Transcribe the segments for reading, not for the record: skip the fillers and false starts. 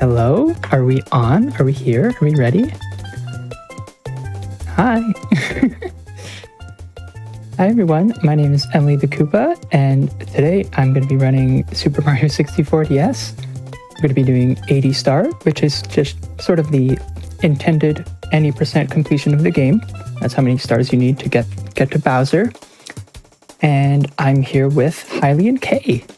Hello? Are we on? Are we here? Are we ready? Hi. Hi everyone, my name is EmilyTheKoopa, and today I'm going to be running Super Mario 64 DS. I'm going to be doing 80 star, which is just sort of the intended any % completion of the game. That's how many stars you need to get to Bowser. And I'm here with HylianKay.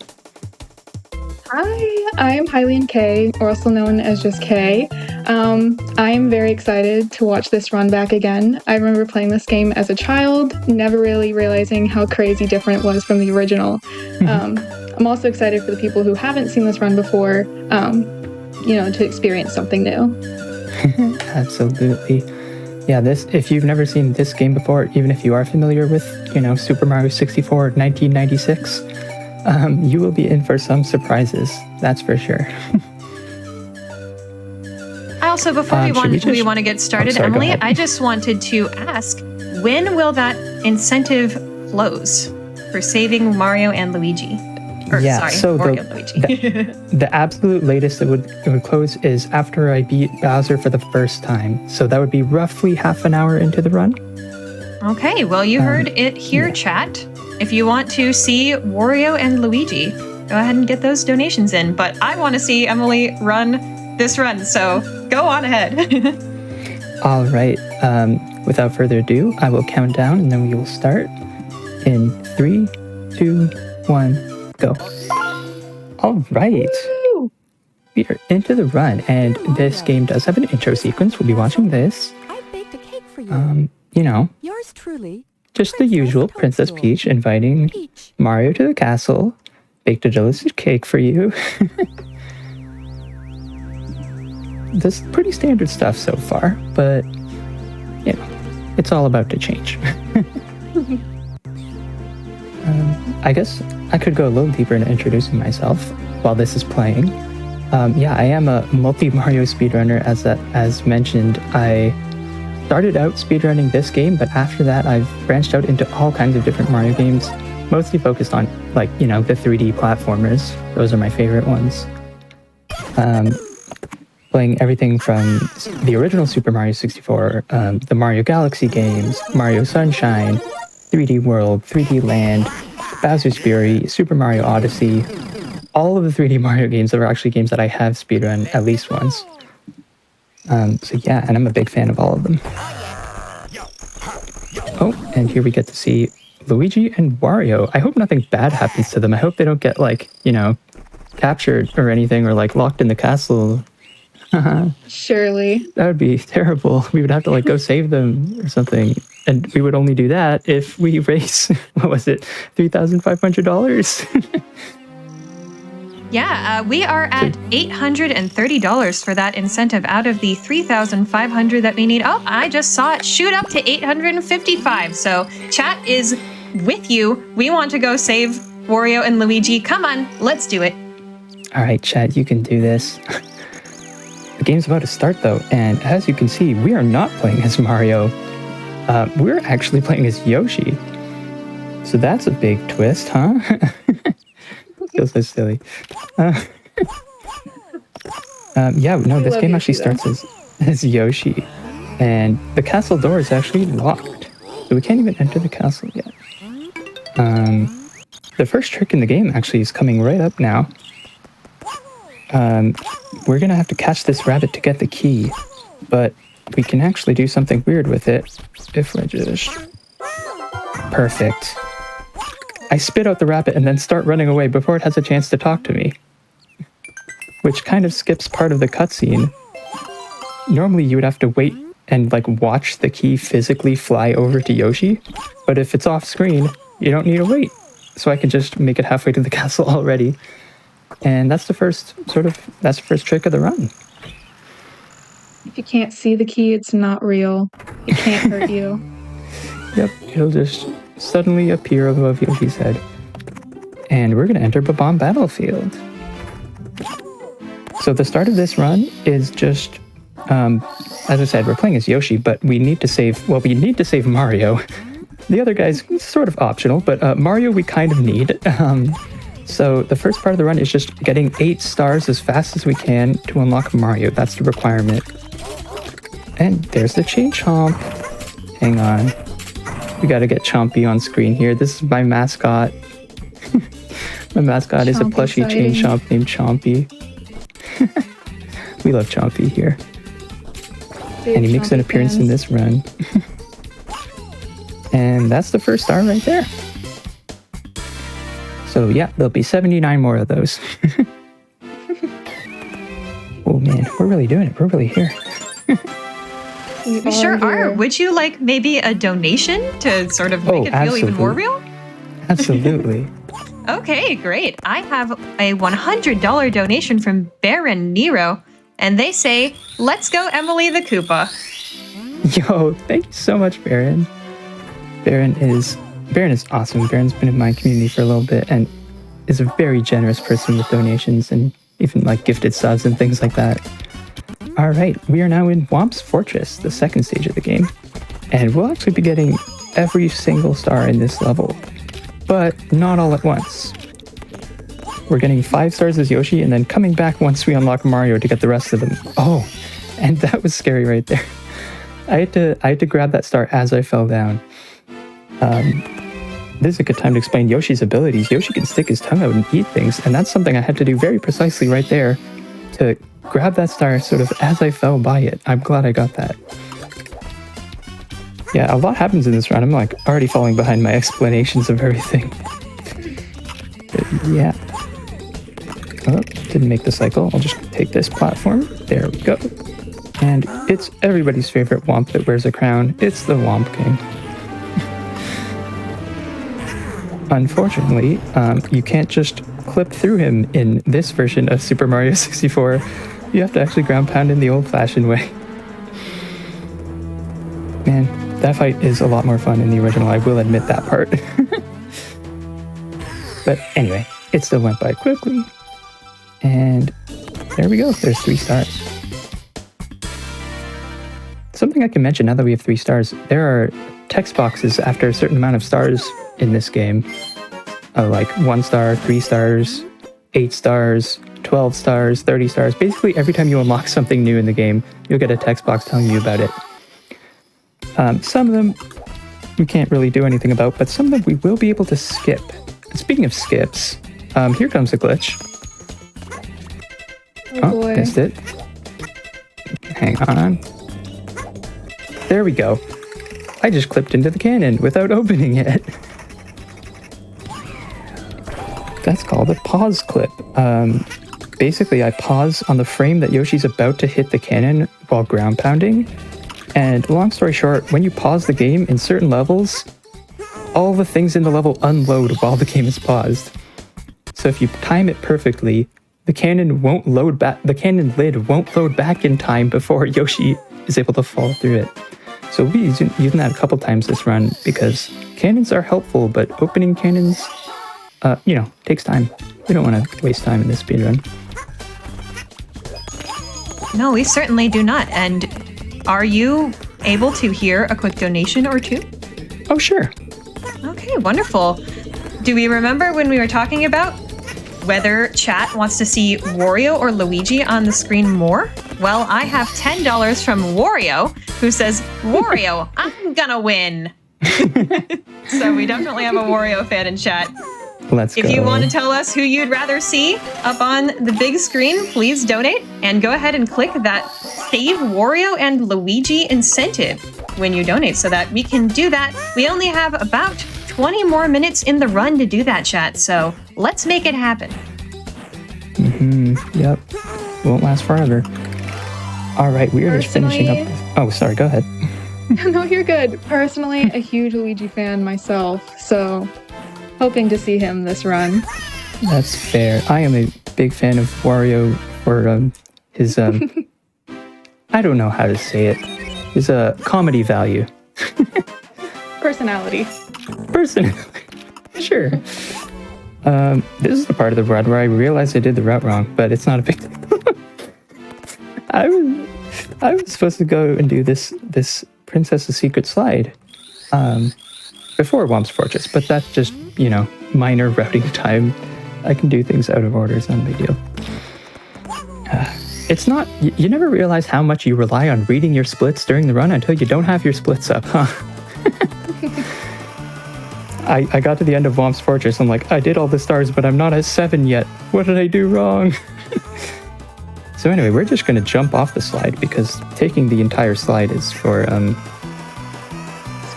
Hi, I'm HylianKay, or also known as just Kay. I'm very excited to watch this run back again. I remember playing this game as a child, never really realizing how crazy different it was from the original. I'm also excited for the people who haven't seen this run before, to experience something new. Absolutely. Yeah, if you've never seen this game before, even if you are familiar with, Super Mario 64 1996, you will be in for some surprises, that's for sure. Also, before we want to get started, Emily, I just wanted to ask, when will that incentive close for saving Mario and Luigi? Mario and Luigi. The absolute latest it would close is after I beat Bowser for the first time. So that would be roughly half an hour into the run. Okay, well, you heard it here, chat. If you want to see Wario and Luigi, go ahead and get those donations in. But I want to see Emily run this run, so go on ahead. All right. Without further ado, I will count down and then we will start in 3, 2, 1, go. All right. Woo! We are into the run, and this game does have an intro sequence. We'll be watching this. I baked a cake for you. Yours truly. Just the usual, Princess Peach inviting Mario to the castle, baked a delicious cake for you. This pretty standard stuff so far, but, it's all about to change. I guess I could go a little deeper into introducing myself while this is playing. I am a multi-Mario speedrunner, as mentioned. I started out speedrunning this game, but after that I've branched out into all kinds of different Mario games, mostly focused on, the 3D platformers. Those are my favorite ones. Playing everything from the original Super Mario 64, the Mario Galaxy games, Mario Sunshine, 3D World, 3D Land, Bowser's Fury, Super Mario Odyssey. All of the 3D Mario games are actually games that I have speedrun at least once. And I'm a big fan of all of them. Oh, and here we get to see Luigi and Wario. I hope nothing bad happens to them. I hope they don't get, captured or anything, or, locked in the castle. Surely. That would be terrible. We would have to, go save them or something. And we would only do that if we raise, what was it, $3,500? Yeah, we are at $830 for that incentive out of the $3,500 that we need. Oh, I just saw it shoot up to $855. So chat is with you. We want to go save Wario and Luigi. Come on, let's do it. All right, chat, you can do this. The game's about to start, though, and as you can see, we are not playing as Mario. We're actually playing as Yoshi. So that's a big twist, huh? Feels so silly. This game actually starts as Yoshi. And the castle door is actually locked. So we can't even enter the castle yet. The first trick in the game actually is coming right up now. We're gonna have to catch this rabbit to get the key. But we can actually do something weird with it. If I just... Perfect. I spit out the rabbit and then start running away before it has a chance to talk to me. Which kind of skips part of the cutscene. Normally you would have to wait and watch the key physically fly over to Yoshi. But if it's off screen, you don't need to wait. So I can just make it halfway to the castle already. And that's the first trick of the run. If you can't see the key, it's not real. It can't hurt you. Yep, it'll just suddenly appear above Yoshi's head. And we're going to enter Bob-omb Battlefield. So the start of this run is just, as I said, we're playing as Yoshi, but we need to save Mario. The other guy's sort of optional, but Mario we kind of need. So the first part of the run is just getting 8 stars as fast as we can to unlock Mario. That's the requirement. And there's the Chain Chomp. Hang on. We gotta get Chompy on screen here. This is my mascot. My mascot is a plushie Chain Chomp named Chompy. We love Chompy here. And he makes an appearance in this run. And that's the first star right there. So yeah, there'll be 79 more of those. Oh man, we're really doing it. We're really here. We sure are. Would you like maybe a donation to sort of make it feel even more real? Absolutely. Okay, great. I have a $100 donation from Baron Nero, and they say, let's go EmilyTheKoopa. Yo, thank you so much, Baron. Baron is awesome. Baron's been in my community for a little bit and is a very generous person with donations and even like gifted subs and things like that. All right, we are now in Womp's Fortress, the second stage of the game, and we'll actually be getting every single star in this level, but not all at once. We're getting 5 stars as Yoshi and then coming back once we unlock Mario to get the rest of them. Oh, and that was scary right there. I had to grab that star as I fell down. This is a good time to explain Yoshi's abilities. Yoshi can stick his tongue out and eat things, and that's something I had to do very precisely right there to grab that star sort of as I fell by it. I'm glad I got that. Yeah, a lot happens in this run. I'm like already falling behind my explanations of everything. But yeah. Oh, didn't make the cycle. I'll just take this platform. There we go. And it's everybody's favorite Womp that wears a crown. It's the Womp King. Unfortunately, you can't just clip through him in this version of Super Mario 64. You have to actually ground pound in the old-fashioned way. Man, that fight is a lot more fun in the original, I will admit that part. But anyway, it still went by quickly. And there we go, there's 3 stars. Something I can mention now that we have 3 stars, there are text boxes after a certain amount of stars in this game. Like 1 star, 3 stars, 8 stars, 12 stars, 30 stars. Basically, every time you unlock something new in the game, you'll get a text box telling you about it. Some of them we can't really do anything about, but some of them we will be able to skip. Speaking of skips, here comes a glitch. Oh boy. Missed it. Hang on. There we go. I just clipped into the cannon without opening it. That's called a pause clip. Basically, I pause on the frame that Yoshi's about to hit the cannon while ground pounding. And long story short, when you pause the game in certain levels, all the things in the level unload while the game is paused. So if you time it perfectly, the cannon won't load back. The cannon lid won't load back in time before Yoshi is able to fall through it. So we'll be using that a couple times this run because cannons are helpful, but opening cannons, takes time. We don't want to waste time in this speedrun. No, we certainly do not. And are you able to hear a quick donation or two? Oh, sure. Okay, wonderful. Do we remember when we were talking about whether chat wants to see Wario or Luigi on the screen more? Well, I have $10 from Wario, who says, Wario, I'm gonna win. So we definitely have a Wario fan in chat. Let's go. If you want to tell us who you'd rather see up on the big screen, please donate and go ahead and click that Save Wario and Luigi incentive when you donate so that we can do that. We only have about 20 more minutes in the run to do that, chat, so let's make it happen. Yep. Won't last forever. All right, we are just finishing up. Oh, sorry, go ahead. No, you're good. Personally, a huge Luigi fan myself, so hoping to see him this run. That's fair. I am a big fan of Wario for his, I don't know how to say it, his comedy value. Personality. Sure. This is the part of the run where I realized I did the route wrong, but it's not a big deal. I was supposed to go and do this Princess's Secret slide before Womp's Fortress, but that's just, minor routing time I can do things out of order. It's not a big deal. It's not... You never realize how much you rely on reading your splits during the run until you don't have your splits up, huh? I got to the end of Womp's Fortress. I'm like, I did all the stars, but I'm not at 7 yet. What did I do wrong? So anyway, we're just going to jump off the slide because taking the entire slide is for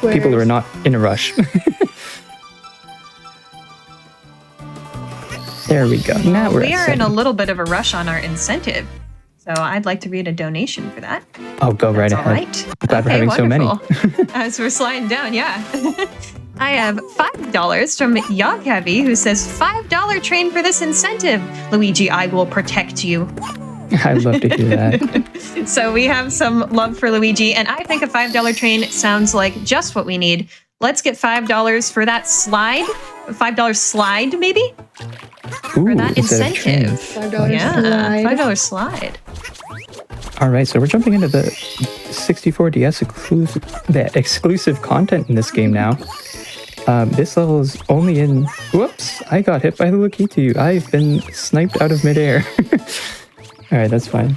people who are not in a rush. There we go. Now we are in a little bit of a rush on our incentive. So I'd like to read a donation for that. Oh, go right ahead. All right. I'm glad we're having wonderful. so many. As we're sliding down, yeah. I have $5 from Yogheavy, who says, $5 train for this incentive. Luigi, I will protect you. I'd love to hear that. So we have some love for Luigi, and I think a $5 train sounds like just what we need. Let's get $5 for that slide. $5 slide, maybe? Ooh, For that incentive. $5 Yeah, slide. $5 slide. All right, so we're jumping into the 64DS exclusive content in this game now. This level is only in... Whoops, I got hit by the Lakitu. I've been sniped out of midair. All right, that's fine.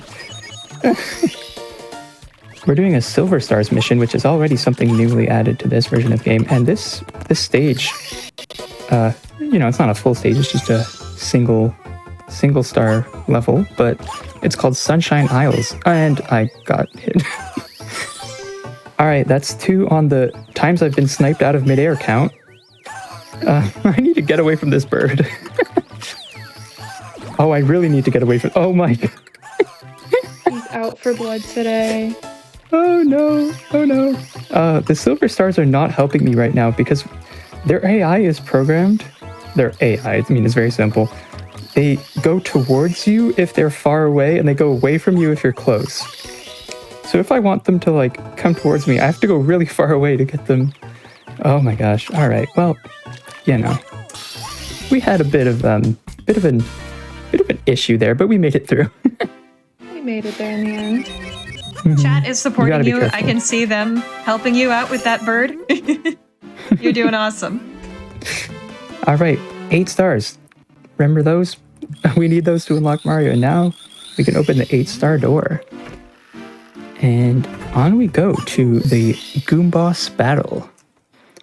We're doing a Silver Stars mission, which is already something newly added to this version of the game. And this stage, you know, it's not a full stage, it's just a single star level, but it's called Sunshine Isles, and I got hit. All right, that's 2 on the times I've been sniped out of midair count. I need to get away from this bird. Oh, I really need to get away from... Oh my... He's out for blood today. Oh no, oh no. The Silver Stars are not helping me right now because their AI is programmed. Their AI, I mean, it's very simple. They go towards you if they're far away, and they go away from you if you're close. So if I want them to, like, come towards me, I have to go really far away to get them. Oh my gosh. All right, well, you know. We had a bit of an issue there, but we made it through. We made it there in the end. Chat is supporting you. I careful. can see them helping you out with that bird. You're doing awesome. All right, 8 stars. Remember those? We need those to unlock Mario, and now we can open the 8-star door. And on we go to the Goomboss battle.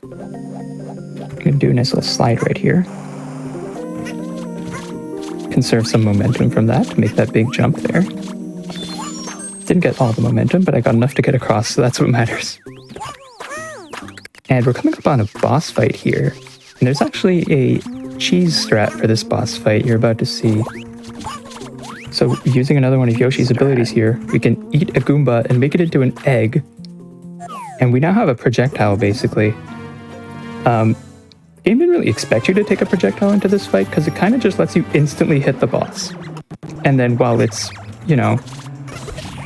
I'm gonna do a nice little slide right here. Conserve some momentum from that to make that big jump there. Didn't get all the momentum, but I got enough to get across, so that's what matters. And we're coming up on a boss fight here. And there's actually a cheese strat for this boss fight you're about to see. So using another one of Yoshi's abilities here, we can eat a Goomba and make it into an egg. And we now have a projectile, basically. The game didn't really expect you to take a projectile into this fight because it kind of just lets you instantly hit the boss. And then while it's, you know,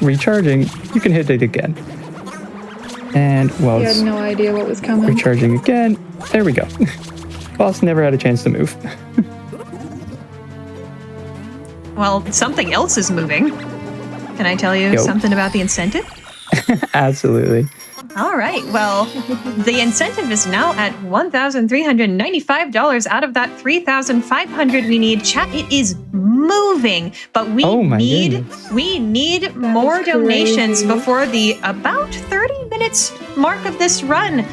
recharging, you can hit it again. And while He it's had no idea what was coming. recharging again, there we go. Boss never had a chance to move. Well, something else is moving. Can I tell you something about the incentive? Absolutely. All right. Well, the incentive is now at $1,395 out of that $3,500 we need. Chat, it is moving, but we need more donations before the about 30 minutes mark of this run.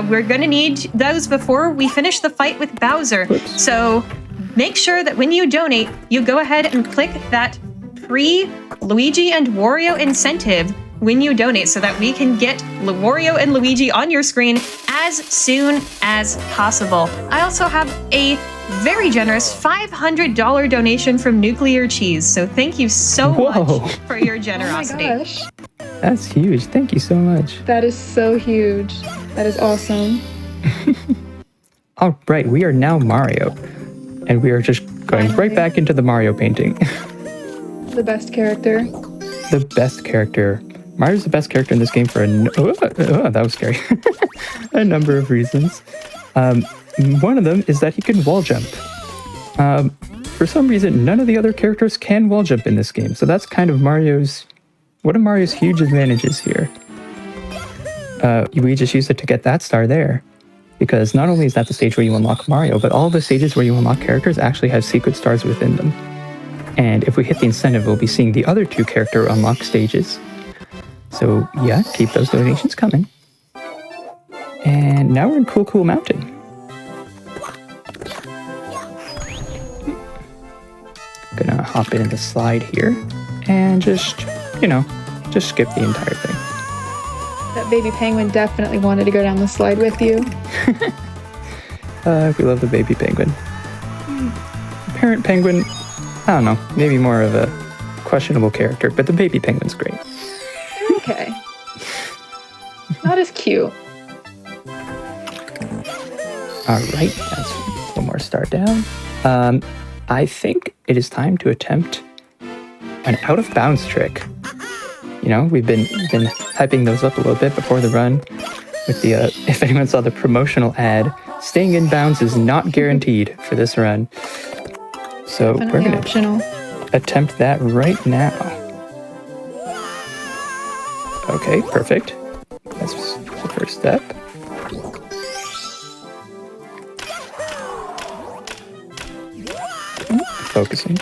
We're going to need those before we finish the fight with Bowser. Oops. So make sure that when you donate, you go ahead and click that pre-Luigi and Wario incentive when you donate so that we can get Wario and Luigi on your screen as soon as possible. I also have a very generous $500 donation from Nuclear Cheese, so thank you so much for your generosity. Oh my gosh. That's huge. Thank you so much. That is so huge. That is awesome. All right, we are now Mario. And we are just going right back into the Mario painting. The best character. The best character. Mario's the best character in this game for that was scary. A number of reasons. One of them is that he can wall jump. For some reason, none of the other characters can wall jump in this game. So that's kind of one of Mario's huge advantages here. We just used it to get that star there. Because not only is that the stage where you unlock Mario, but all the stages where you unlock characters actually have secret stars within them. And if we hit the incentive, we'll be seeing the other 2 character unlock stages. So yeah, keep those donations coming. And now we're in Cool Mountain. Gonna hop in the slide here and just skip the entire thing. That baby penguin definitely wanted to go down the slide with you. We love the baby penguin. Parent penguin, I don't know, maybe more of a questionable character, but the baby penguin's great. Okay. Not as cute. All right, that's one more star down. I think it is time to attempt an out of bounds trick. You know, we've been hyping those up a little bit before the run with the, if anyone saw the promotional ad, staying in bounds is not guaranteed for this run. So Definitely we're optional. gonna attempt that right now. Okay, perfect. That's the first step. Focusing.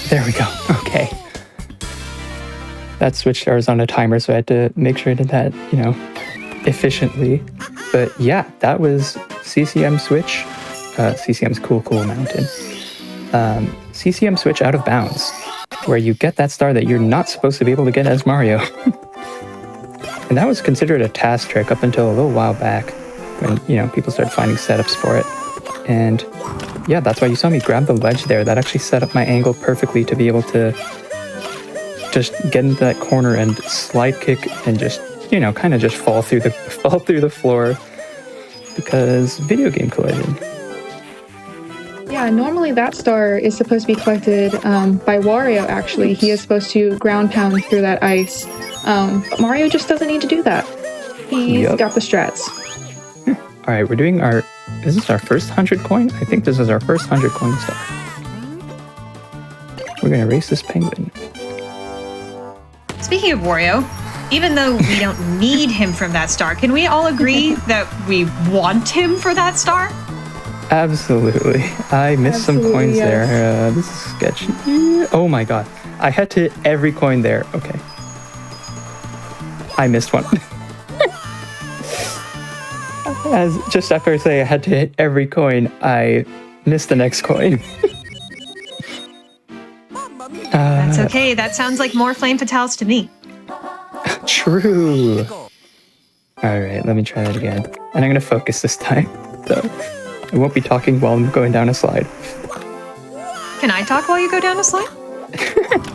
There we go. Okay. That switch star is on a timer, so I had to make sure I did that, efficiently. But yeah, that was CCM switch. CCM's Cool Mountain. CCM switch out of bounds, where you get that star that you're not supposed to be able to get as Mario. And that was considered a task trick up until a little while back when, people started finding setups for it. And yeah, that's why you saw me grab the ledge there. That actually set up my angle perfectly to be able to just get into that corner and slide kick and just, kind of just fall through the floor because video game collision. Yeah, normally that star is supposed to be collected by Wario, actually. He is supposed to ground pound through that ice. But Mario just doesn't need to do that. He's got the strats. All right, we're doing is this our first 100 coin? I think this is our first 100 coin star. We're going to race this penguin. Speaking of Wario, even though we don't need him from that star, can we all agree that we want him for that star? Absolutely. I missed some coins there. This is sketchy. Oh my god. I had to hit every coin there. Okay. I missed one. Just after I say I had to hit every coin, I missed the next coin. That's okay. That sounds like more flame fatales to me. True. All right, let me try that again. And I'm going to focus this time. So I won't be talking while I'm going down a slide. Can I talk while you go down a slide?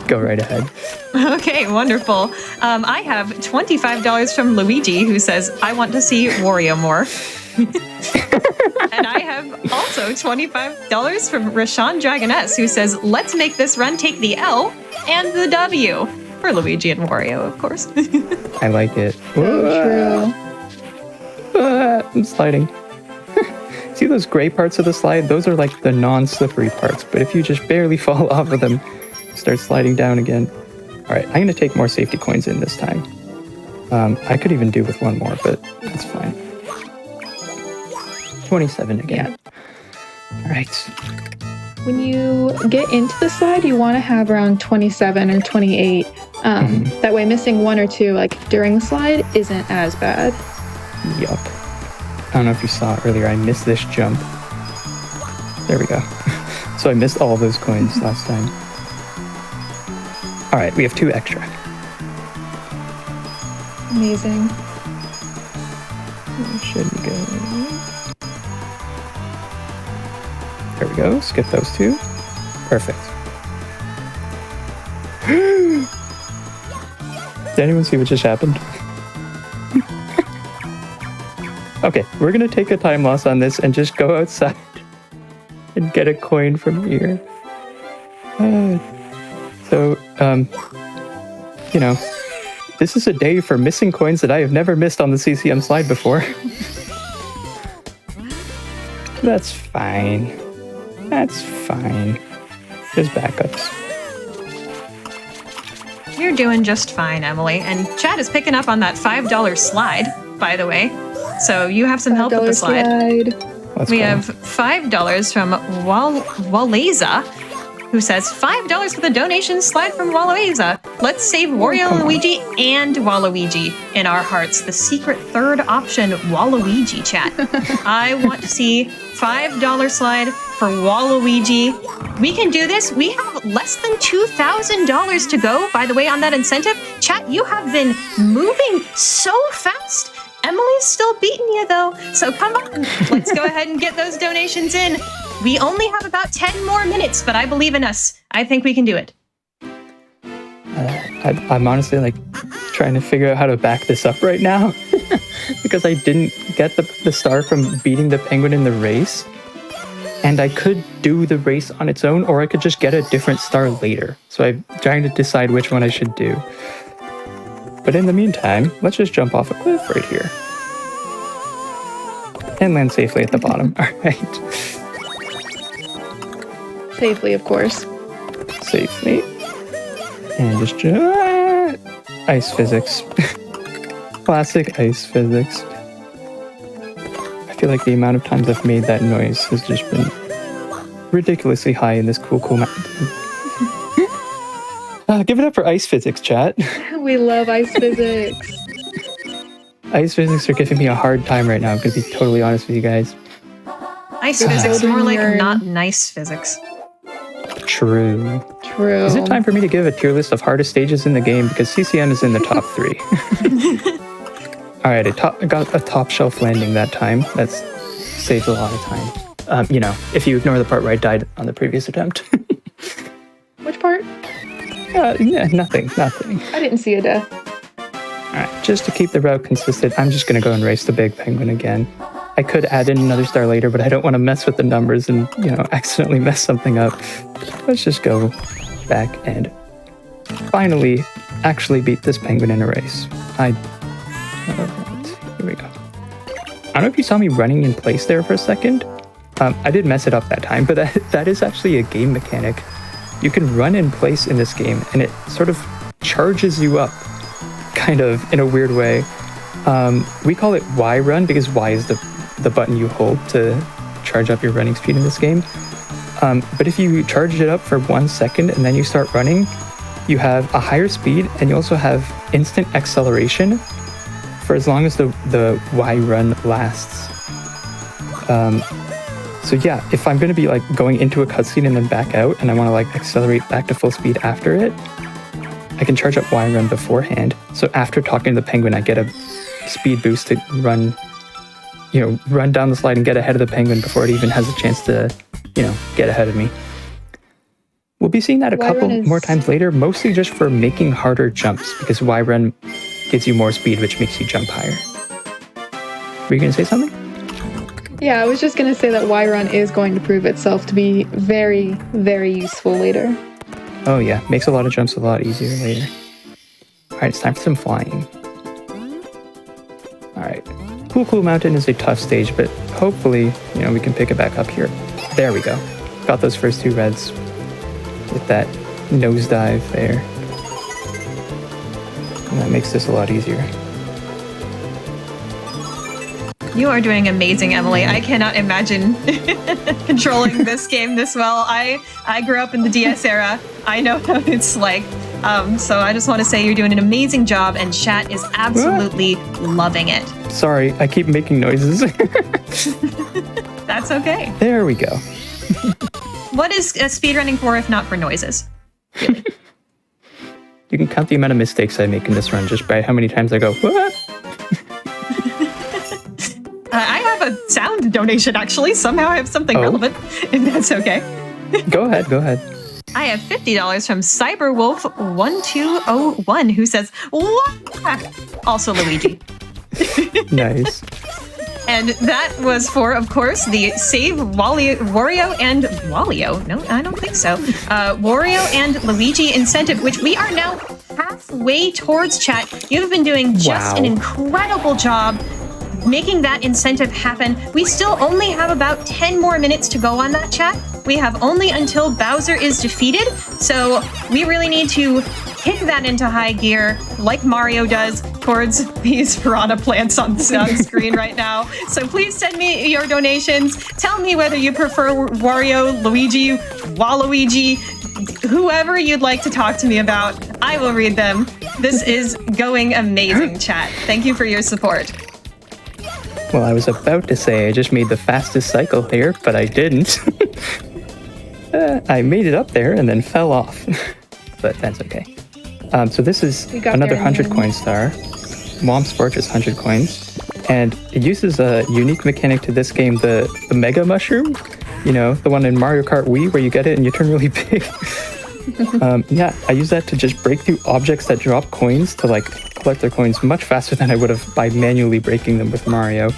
Go right ahead. Okay, wonderful. I have $25 from Luigi, who says, I want to see Wario more. And I have also $25 from Rashawn Dragoness, who says, let's make this run take the L and the W. For Luigi and Wario, of course. I like it. So true. I'm sliding. See those gray parts of the slide? Those are like the non-slippery parts. But if you just barely fall off of them, start sliding down again. All right, I'm going to take more safety coins in this time. I could even do with one more, but that's fine. 27 again. Yeah. All right. When you get into the slide, you want to have around 27 or 28. That way missing one or two during the slide isn't as bad. Yup. I don't know if you saw earlier, I missed this jump. There we go. So I missed all those coins last time. All right, we have 2 extra. Amazing. Where should we go? There we go. Skip those 2. Perfect. Did anyone see what just happened? Okay, we're gonna take a time loss on this and just go outside and get a coin from here. This is a day for missing coins that I have never missed on the CCM slide before. That's fine. That's fine. There's backups. You're doing just fine, Emily. And chat is picking up on that $5 slide, by the way. So you have some help with the slide. We have $5 from Waleza, who says $5 for the donation slide from Waluigi. Let's save Wario, Luigi, and Waluigi in our hearts. The secret third option, Waluigi, chat. I want to see $5 slide for Waluigi. We can do this. We have less than $2,000 to go, by the way, on that incentive. Chat, you have been moving so fast. Emily's still beating you, though. So come on, let's go ahead and get those donations in. We only have about 10 more minutes, but I believe in us. I think we can do it. I'm honestly like trying to figure out how to back this up right now because I didn't get the star from beating the penguin in the race. And I could do the race on its own, or I could just get a different star later. So I'm trying to decide which one I should do. But in the meantime, let's just jump off a cliff right here. And land safely at the bottom. All right. Safely, of course. Safely. And just ice physics. Classic ice physics. I feel like the amount of times I've made that noise has just been ridiculously high in this cool mountain. Give it up for ice physics, chat. We love ice physics. Ice physics are giving me a hard time right now. I'm going to be totally honest with you guys. Ice physics, more like not nice physics. True. True. Is it time for me to give a tier list of hardest stages in the game? Because CCM is in the top 3. Alright, I got a top shelf landing that time. That saves a lot of time. You know, if you ignore the part where I died on the previous attempt. Which part? Yeah, nothing. I didn't see a death. Alright, just to keep the route consistent, I'm just going to go and race the big penguin again. I could add in another star later, but I don't want to mess with the numbers and, you know, accidentally mess something up. Let's just go back and finally actually beat this penguin in a race. Here we go. I don't know if you saw me running in place there for a second. I did mess it up that time, but that is actually a game mechanic. You can run in place in this game, and it sort of charges you up, kind of, in a weird way. We call it Y run because Y is the button you hold to charge up your running speed in this game. But if you charge it up for 1 second and then you start running, you have a higher speed and you also have instant acceleration for as long as the Y run lasts. So yeah, if I'm going to be like going into a cutscene and then back out and I want to like accelerate back to full speed after it, I can charge up Y run beforehand. So after talking to the penguin, I get a speed boost to run down the slide and get ahead of the penguin before it even has a chance to, get ahead of me. We'll be seeing that a couple more times later, mostly just for making harder jumps, because Y run gives you more speed, which makes you jump higher. Were you going to say something? Yeah, I was just going to say that Y run is going to prove itself to be very, very useful later. Oh yeah, makes a lot of jumps a lot easier later. Alright, it's time for some flying. Alright. Cool Mountain is a tough stage, but hopefully, we can pick it back up here. There we go. Got those first 2 reds with that nosedive there. And that makes this a lot easier. You are doing amazing, Emily. I cannot imagine controlling this game this well. I grew up in the DS era. I know what it's like. So I just want to say you're doing an amazing job, and chat is absolutely loving it. Sorry, I keep making noises. That's okay. There we go. What is speedrunning for if not for noises? Really? You can count the amount of mistakes I make in this run just by how many times I go, what? I have a sound donation, actually. Somehow I have something relevant, if that's okay. Go ahead. I have $50 from Cyberwolf1201, who says, what? Also Luigi. Nice. And that was for, of course, the Save Wario and Walio. No, I don't think so. Wario and Luigi incentive, which we are now halfway towards, chat. You've been doing just an incredible job making that incentive happen. We still only have about 10 more minutes to go on that, chat. We have only until Bowser is defeated, so we really need to kick that into high gear like Mario does towards these piranha plants on screen right now. So please send me your donations. Tell me whether you prefer Wario, Luigi, Waluigi, whoever you'd like to talk to me about. I will read them. This is going amazing, chat. Thank you for your support. Well, I was about to say I just made the fastest cycle here, but I didn't. I made it up there and then fell off. But that's okay. So this is another 100 coin star. Womp's Fortress 100 coins. And it uses a unique mechanic to this game, the Mega Mushroom. You know, the one in Mario Kart Wii where you get it and you turn really big. Yeah, I use that to just break through objects that drop coins to like collect their coins much faster than I would have by manually breaking them with Mario.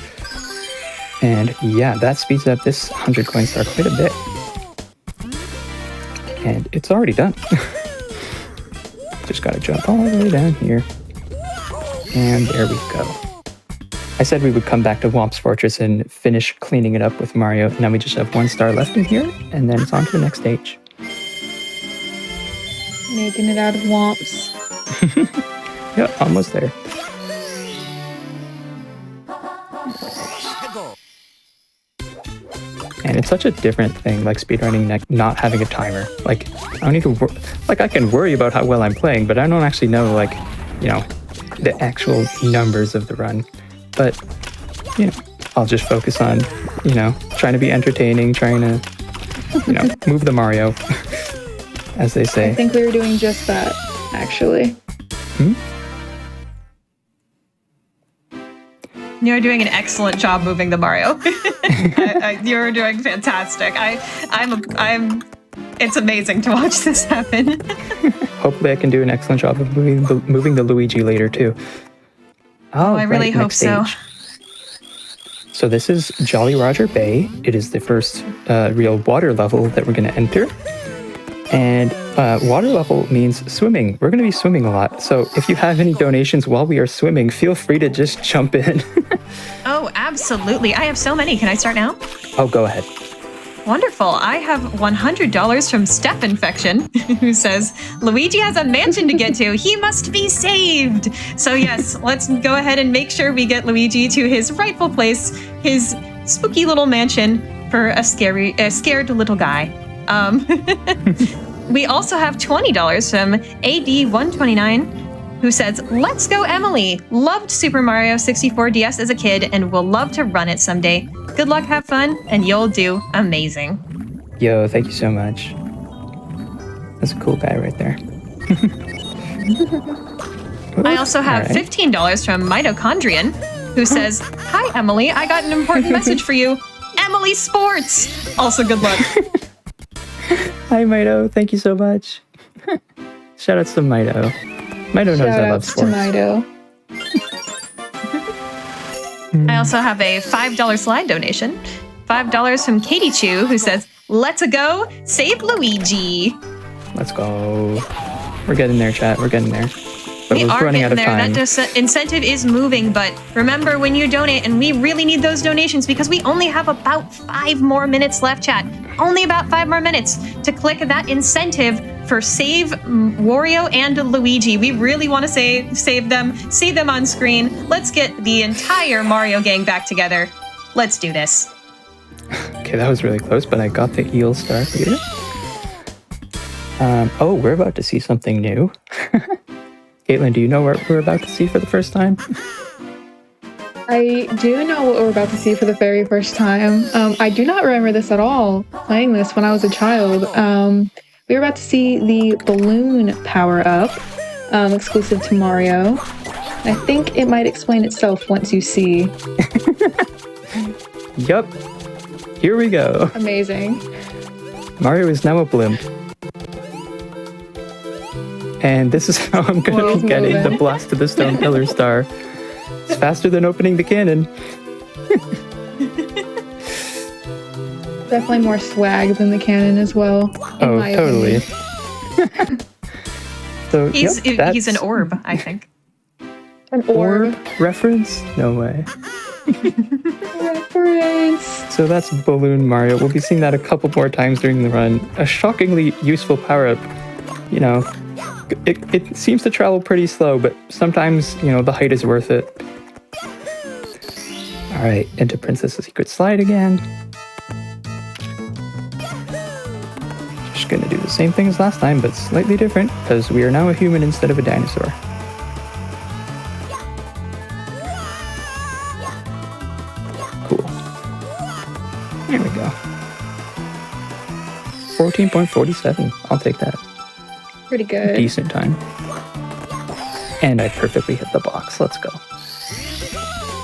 And yeah, that speeds up this 100 coin star quite a bit. And it's already done. Just gotta jump all the way down here. And there we go. I said we would come back to Womp's Fortress and finish cleaning it up with Mario. Now we just have 1 star left in here, and then it's on to the next stage. Making it out of Womps. Yeah, almost there. And it's such a different thing, like speedrunning, not having a timer. Like, I don't need to I can worry about how well I'm playing, but I don't actually know, like, you know, the actual numbers of the run. But, you know, I'll just focus on, you know, trying to be entertaining, trying to, you know, move the Mario, as they say. I think we were doing just that, actually. You're doing an excellent job moving the Mario. You're doing fantastic. It's amazing to watch this happen. Hopefully I can do an excellent job of moving the Luigi later too. Oh, I really hope so. So this is Jolly Roger Bay. It is the first real water level that we're going to enter. And water level means swimming. We're going to be swimming a lot. So if you have any donations while we are swimming, feel free to just jump in. Oh, absolutely. I have so many. Can I start now? Oh, go ahead. Wonderful. I have $100 from Steph Infection, who says, Luigi has a mansion to get to. He must be saved. So yes, let's go ahead and make sure we get Luigi to his rightful place, his spooky little mansion for a scared little guy. We also have $20 from AD129, who says, let's go, Emily. Loved Super Mario 64 DS as a kid and will love to run it someday. Good luck, have fun, and you'll do amazing. Yo, thank you so much. That's a cool guy right there. I also have $15 from Mitochondrian, who says, hi, Emily. I got an important message for you. Emily Sports. Also, good luck. Hi, Mito. Thank you so much. Shoutouts to Mito. Mito knows I love sports. Shoutouts to Mito. I also have a $5 slide donation. $5 from Katie Chu, who says, let's go, save Luigi. Let's go. We're getting there, chat. We're getting there. But We we're are running out getting of there. time. That incentive is moving, but remember when you donate, and we really need those donations because we only have about 5 more minutes left, chat. Only about 5 more minutes to click that incentive for Save Wario and Luigi. We really want to save them on screen. Let's get the entire Mario gang back together. Let's do this. Okay, that was really close, but I got the eel star here. Oh, we're about to see something new. Kaytlynn, do you know what we're about to see for the first time? I do know what we're about to see for the very first time. I do not remember this at all, playing this when I was a child. We were about to see the balloon power-up, exclusive to Mario. I think it might explain itself once you see. Yup. Here we go. Amazing. Mario is now a blimp. And this is how I'm going to World's be getting moving. the Blast to the Stone Pillar star. It's faster than opening the cannon. Definitely more swag than the cannon as well. in Oh, my totally. opinion. So, He's yep, an that's orb, I think. An orb. reference? No way. Reference. So that's Balloon Mario. We'll be seeing that a couple more times during the run. A shockingly useful power-up. You know, it seems to travel pretty slow, but sometimes, the height is worth it. All right, into Princess's Secret Slide again. Just gonna do the same thing as last time, but slightly different, because we are now a human instead of a dinosaur. Cool. There we go. 14.47. I'll take that. Pretty good. Decent time. And I perfectly hit the box. Let's go.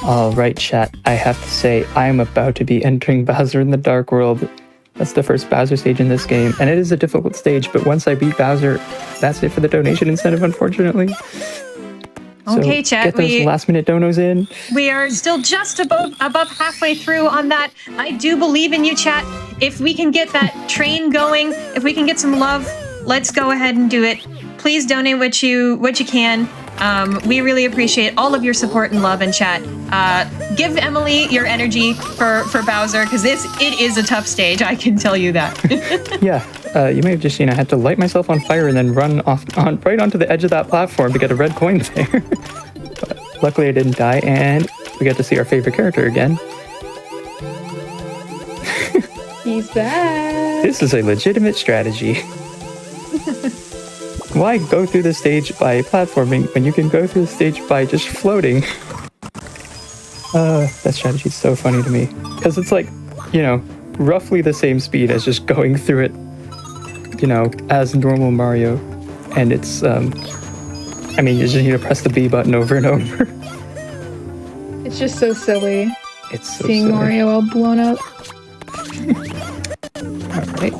All right, chat. I have to say, I am about to be entering Bowser in the Dark World. That's the first Bowser stage in this game, and it is a difficult stage, but once I beat Bowser, that's it for the donation incentive, unfortunately. Okay, so chat. Get those last-minute donos in. We are still just above halfway through on that. I do believe in you, chat. If we can get that train going, if we can get some love, let's go ahead and do it. Please donate what you can. We really appreciate all of your support and love in chat. Give Emily your energy for Bowser, because it is a tough stage. I can tell you that. Yeah, you may have just seen I had to light myself on fire and then run right onto the edge of that platform to get a red coin there. But luckily I didn't die, and we got to see our favorite character again. He's back. This is a legitimate strategy. Why go through the stage by platforming when you can go through the stage by just floating? That strategy is so funny to me. Because it's like, roughly the same speed as just going through it, as normal Mario. And it's, you just need to press the B button over and over. It's just so silly. It's so seeing silly. Mario all blown up. Alright.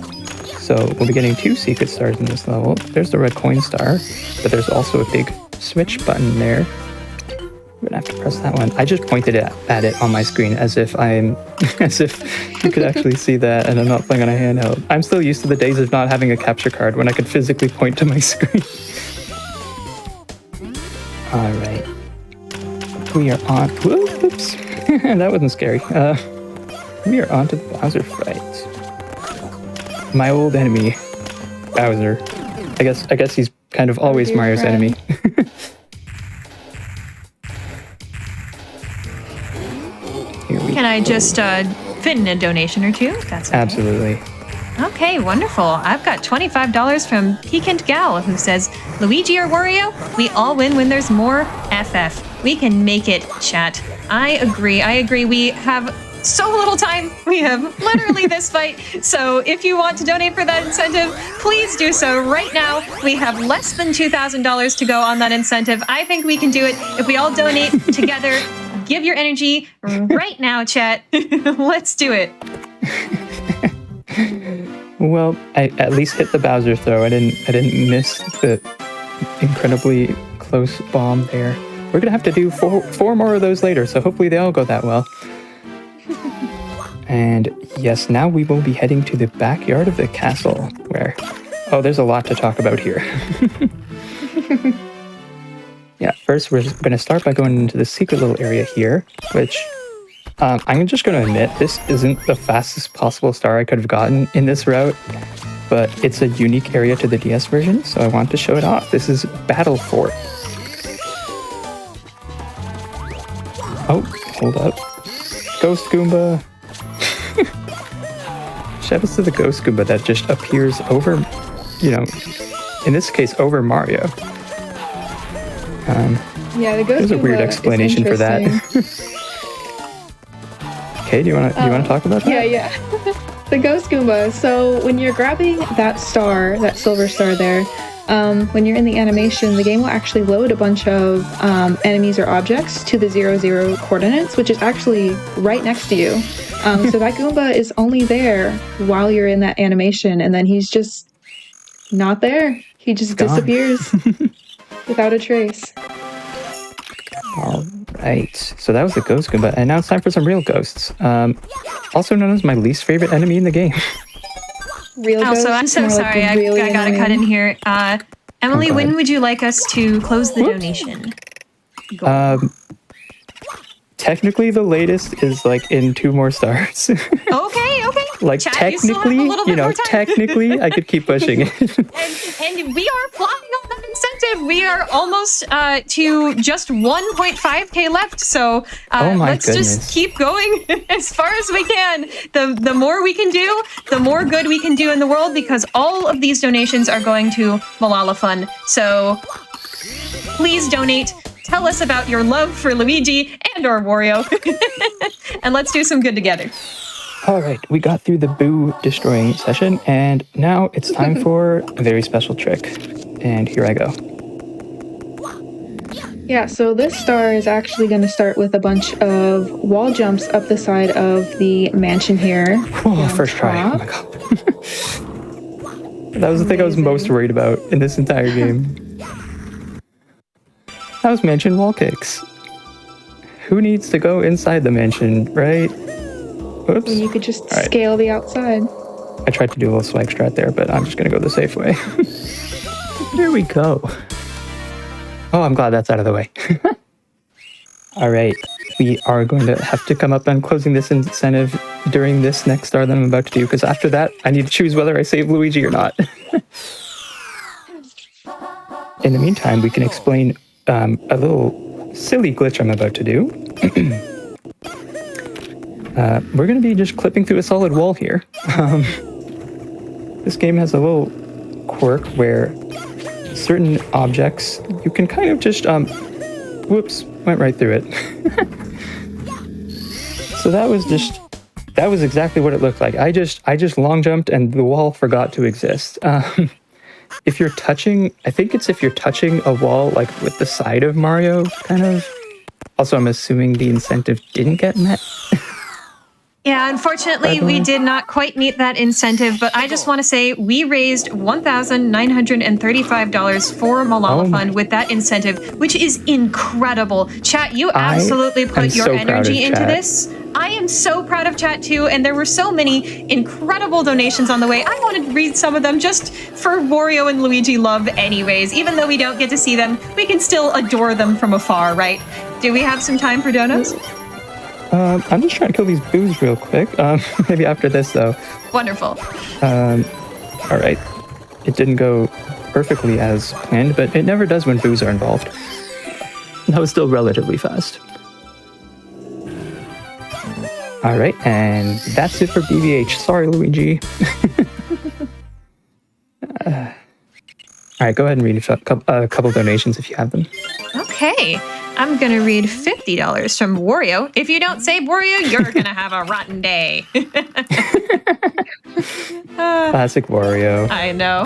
So we'll be getting 2 secret stars in this level. There's the red coin star, but there's also a big switch button there. We're gonna have to press that one. I just pointed at it on my screen as if you could actually see that, and I'm not playing on a handheld. I'm still used to the days of not having a capture card when I could physically point to my screen. Alright. We are on... Whoops! That wasn't scary. We are on to the Bowser fight. My old enemy, Bowser. I guess he's kind of always Mario's enemy. Can I just fit in a donation or two? If that's okay. Absolutely. Okay, wonderful. I've got $25 from Piquant Gal, who says, Luigi or Wario? We all win when there's more FF. We can make it, chat. I agree. We have so little time. We have literally this fight. So if you want to donate for that incentive, please do so right now. We have less than $2,000 to go on that incentive. I think we can do it if we all donate together. Give your energy right now, chat. Let's do it. Well, I at least hit the Bowser throw. I didn't miss the incredibly close bomb there. We're gonna have to do four more of those later, so hopefully they all go that well. And yes, now we will be heading to the backyard of the castle, where... Oh, there's a lot to talk about here. Yeah, first we're going to start by going into the secret little area here, which I'm just going to admit, this isn't the fastest possible star I could have gotten in this route, but it's a unique area to the DS version, so I want to show it off. This is Battle Fort. Oh, hold up. Ghost Goomba. Shoutouts to the Ghost Goomba that just appears over, in this case, over Mario. Yeah, the Ghost Goomba. There's a weird explanation for that. Okay, do you want to talk about that? Yeah. The Ghost Goomba. So when you're grabbing that star, that silver star there, when you're in the animation, the game will actually load a bunch of enemies or objects to the 0, coordinates, which is actually right next to you. So that Goomba is only there while you're in that animation, and then he's just not there. He just disappears without a trace. All right, so that was the Ghost Goomba, and now it's time for some real ghosts. Also known as my least favorite enemy in the game. Real ghosts? I'm so sorry. Really I gotta cut in here. Emily, when would you like us to close the donation? Technically, the latest is like in 2 more stars. Okay. Like Chat, technically, technically, I could keep pushing it. and we are flying on that we are almost to just 1.5k left. So let's goodness. just keep going as far as we can. The more we can do, the more good we can do in the world, because all of these donations are going to Malala Fund. So please donate. Tell us about your love for Luigi and or Wario. And let's do some good together. All right, we got through the boo destroying session, and now it's time for a very special trick. And here I go. Yeah, so this star is actually going to start with a bunch of wall jumps up the side of the mansion here. Oh, first try. Oh my god. That was the thing I was most worried about in this entire game. That was mansion wall kicks. Who needs to go inside the mansion, right? Oops. You could just scale the outside. I tried to do a little swag strat there, but I'm just going to go the safe way. There we go. Oh, I'm glad that's out of the way. All right. We are going to have to come up on closing this incentive during this next star that I'm about to do, because after that, I need to choose whether I save Luigi or not. In the meantime, we can explain a little silly glitch I'm about to do. We're going to be just clipping through a solid wall here. This game has a little quirk where certain objects, you can kind of just, whoops, went right through it. So that was exactly what it looked like. I just long jumped and the wall forgot to exist. If you're touching, I think it's if you're touching a wall, like with the side of Mario, kind of. Also, I'm assuming the incentive didn't get met. Yeah, unfortunately, we did not quite meet that incentive, but I just want to say we raised $1,935 for Malala Fund with that incentive, which is incredible. Chat, you absolutely put your energy into this. I am so proud of chat too, and there were so many incredible donations on the way. I wanted to read some of them just for Wario and Luigi love anyways. Even though we don't get to see them, we can still adore them from afar, right? Do we have some time for donos? I'm just trying to kill these boos real quick. Maybe after this, though. Wonderful. All right. It didn't go perfectly as planned, but it never does when boos are involved. That was still relatively fast. All right, and that's it for BBH. Sorry, Luigi. All right, go ahead and read a couple donations if you have them. Okay. I'm going to read $50 from Wario. If you don't save Wario, you're going to have a rotten day. Classic Wario. I know.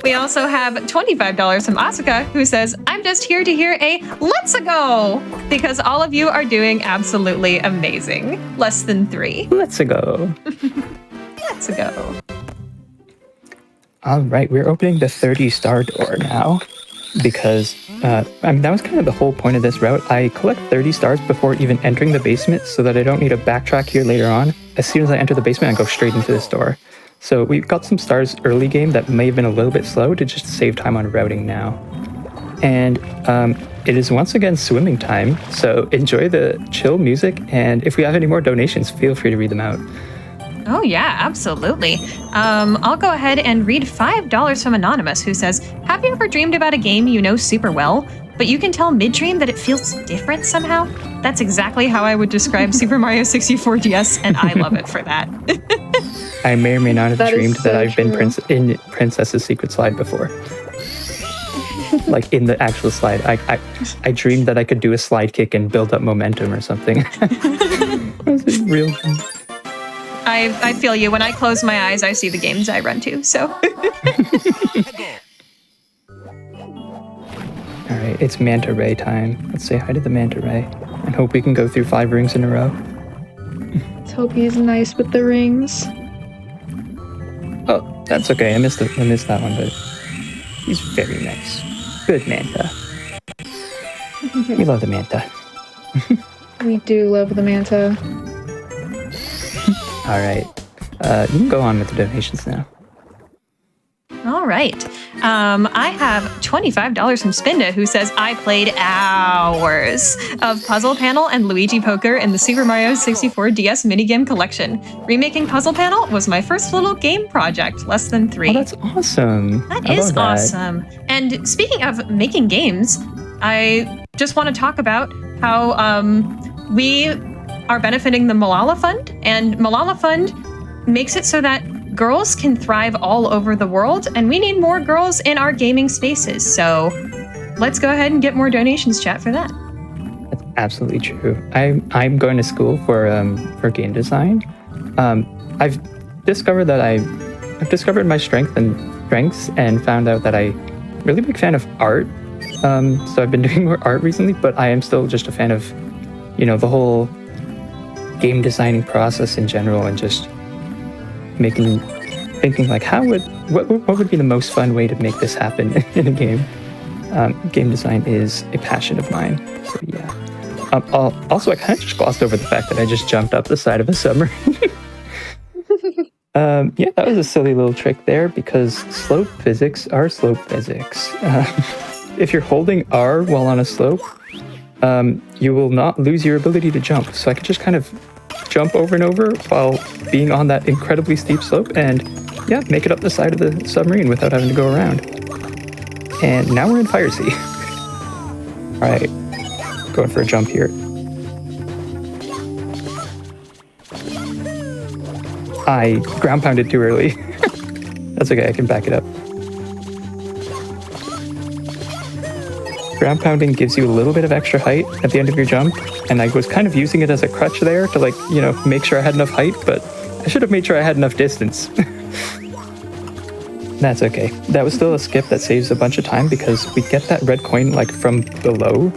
We also have $25 from Asuka, who says, I'm just here to hear a let's go, because all of you are doing absolutely amazing. Less than 3. Let's go. Let's go. All right, we're opening the 30-star door now. Because that was kind of the whole point of this route. I collect 30 stars before even entering the basement so that I don't need to backtrack here later on. As soon as I enter the basement, I go straight into this door. So we've got some stars early game that may have been a little bit slow to just save time on routing now. And it is once again swimming time, so enjoy the chill music, and if we have any more donations, feel free to read them out. Oh, yeah, absolutely. I'll go ahead and read $5 from Anonymous, who says, have you ever dreamed about a game you know super well, but you can tell mid-dream that it feels different somehow? That's exactly how I would describe Super Mario 64 DS, and I love it for that. I may or may not have dreamed that I've been true. in Princess's Secret Slide before. Like in the actual slide. I dreamed that I could do a slide kick and build up momentum or something. That's a real dream. I feel you. When I close my eyes, I see the games I run to, so. All right, it's Manta Ray time. Let's say hi to the Manta Ray and hope we can go through 5 rings in a row. Let's hope he's nice with the rings. Oh, that's okay. I missed that one, but he's very nice. Good Manta. We love the Manta. We do love the Manta. All right. You can go on with the donations now. All right. I have $25 from Spinda, who says, I played hours of Puzzle Panel and Luigi Poker in the Super Mario 64 DS minigame collection. Remaking Puzzle Panel was my first little game project, less than 3. Oh, that's awesome. That I is love that. awesome. And speaking of making games, I just want to talk about how we are benefiting the Malala Fund, and Malala Fund makes it so that girls can thrive all over the world, and we need more girls in our gaming spaces. So let's go ahead and get more donations, chat, for that. That's absolutely true. I'm going to school for game design. I've discovered that I've discovered my strengths and found out that I'm a really big fan of art. So I've been doing more art recently, but I am still just a fan of, the whole game designing process in general, and just thinking like, what would be the most fun way to make this happen in a game. Game design is a passion of mine. So yeah. Also, I kind of just glossed over the fact that I just jumped up the side of a submarine. Yeah, that was a silly little trick there, because slope physics are slope physics. If you're holding R while on a slope, you will not lose your ability to jump. So I could just kind of jump over and over while being on that incredibly steep slope, and yeah, make it up the side of the submarine without having to go around. And now we're in Fire Sea. All right, going for a jump here. I ground pounded too early. That's okay, I can back it up. Ground pounding gives you a little bit of extra height at the end of your jump, and I was kind of using it as a crutch there to make sure I had enough height, but I should have made sure I had enough distance. That's okay. That was still a skip that saves a bunch of time, because we get that red coin from below,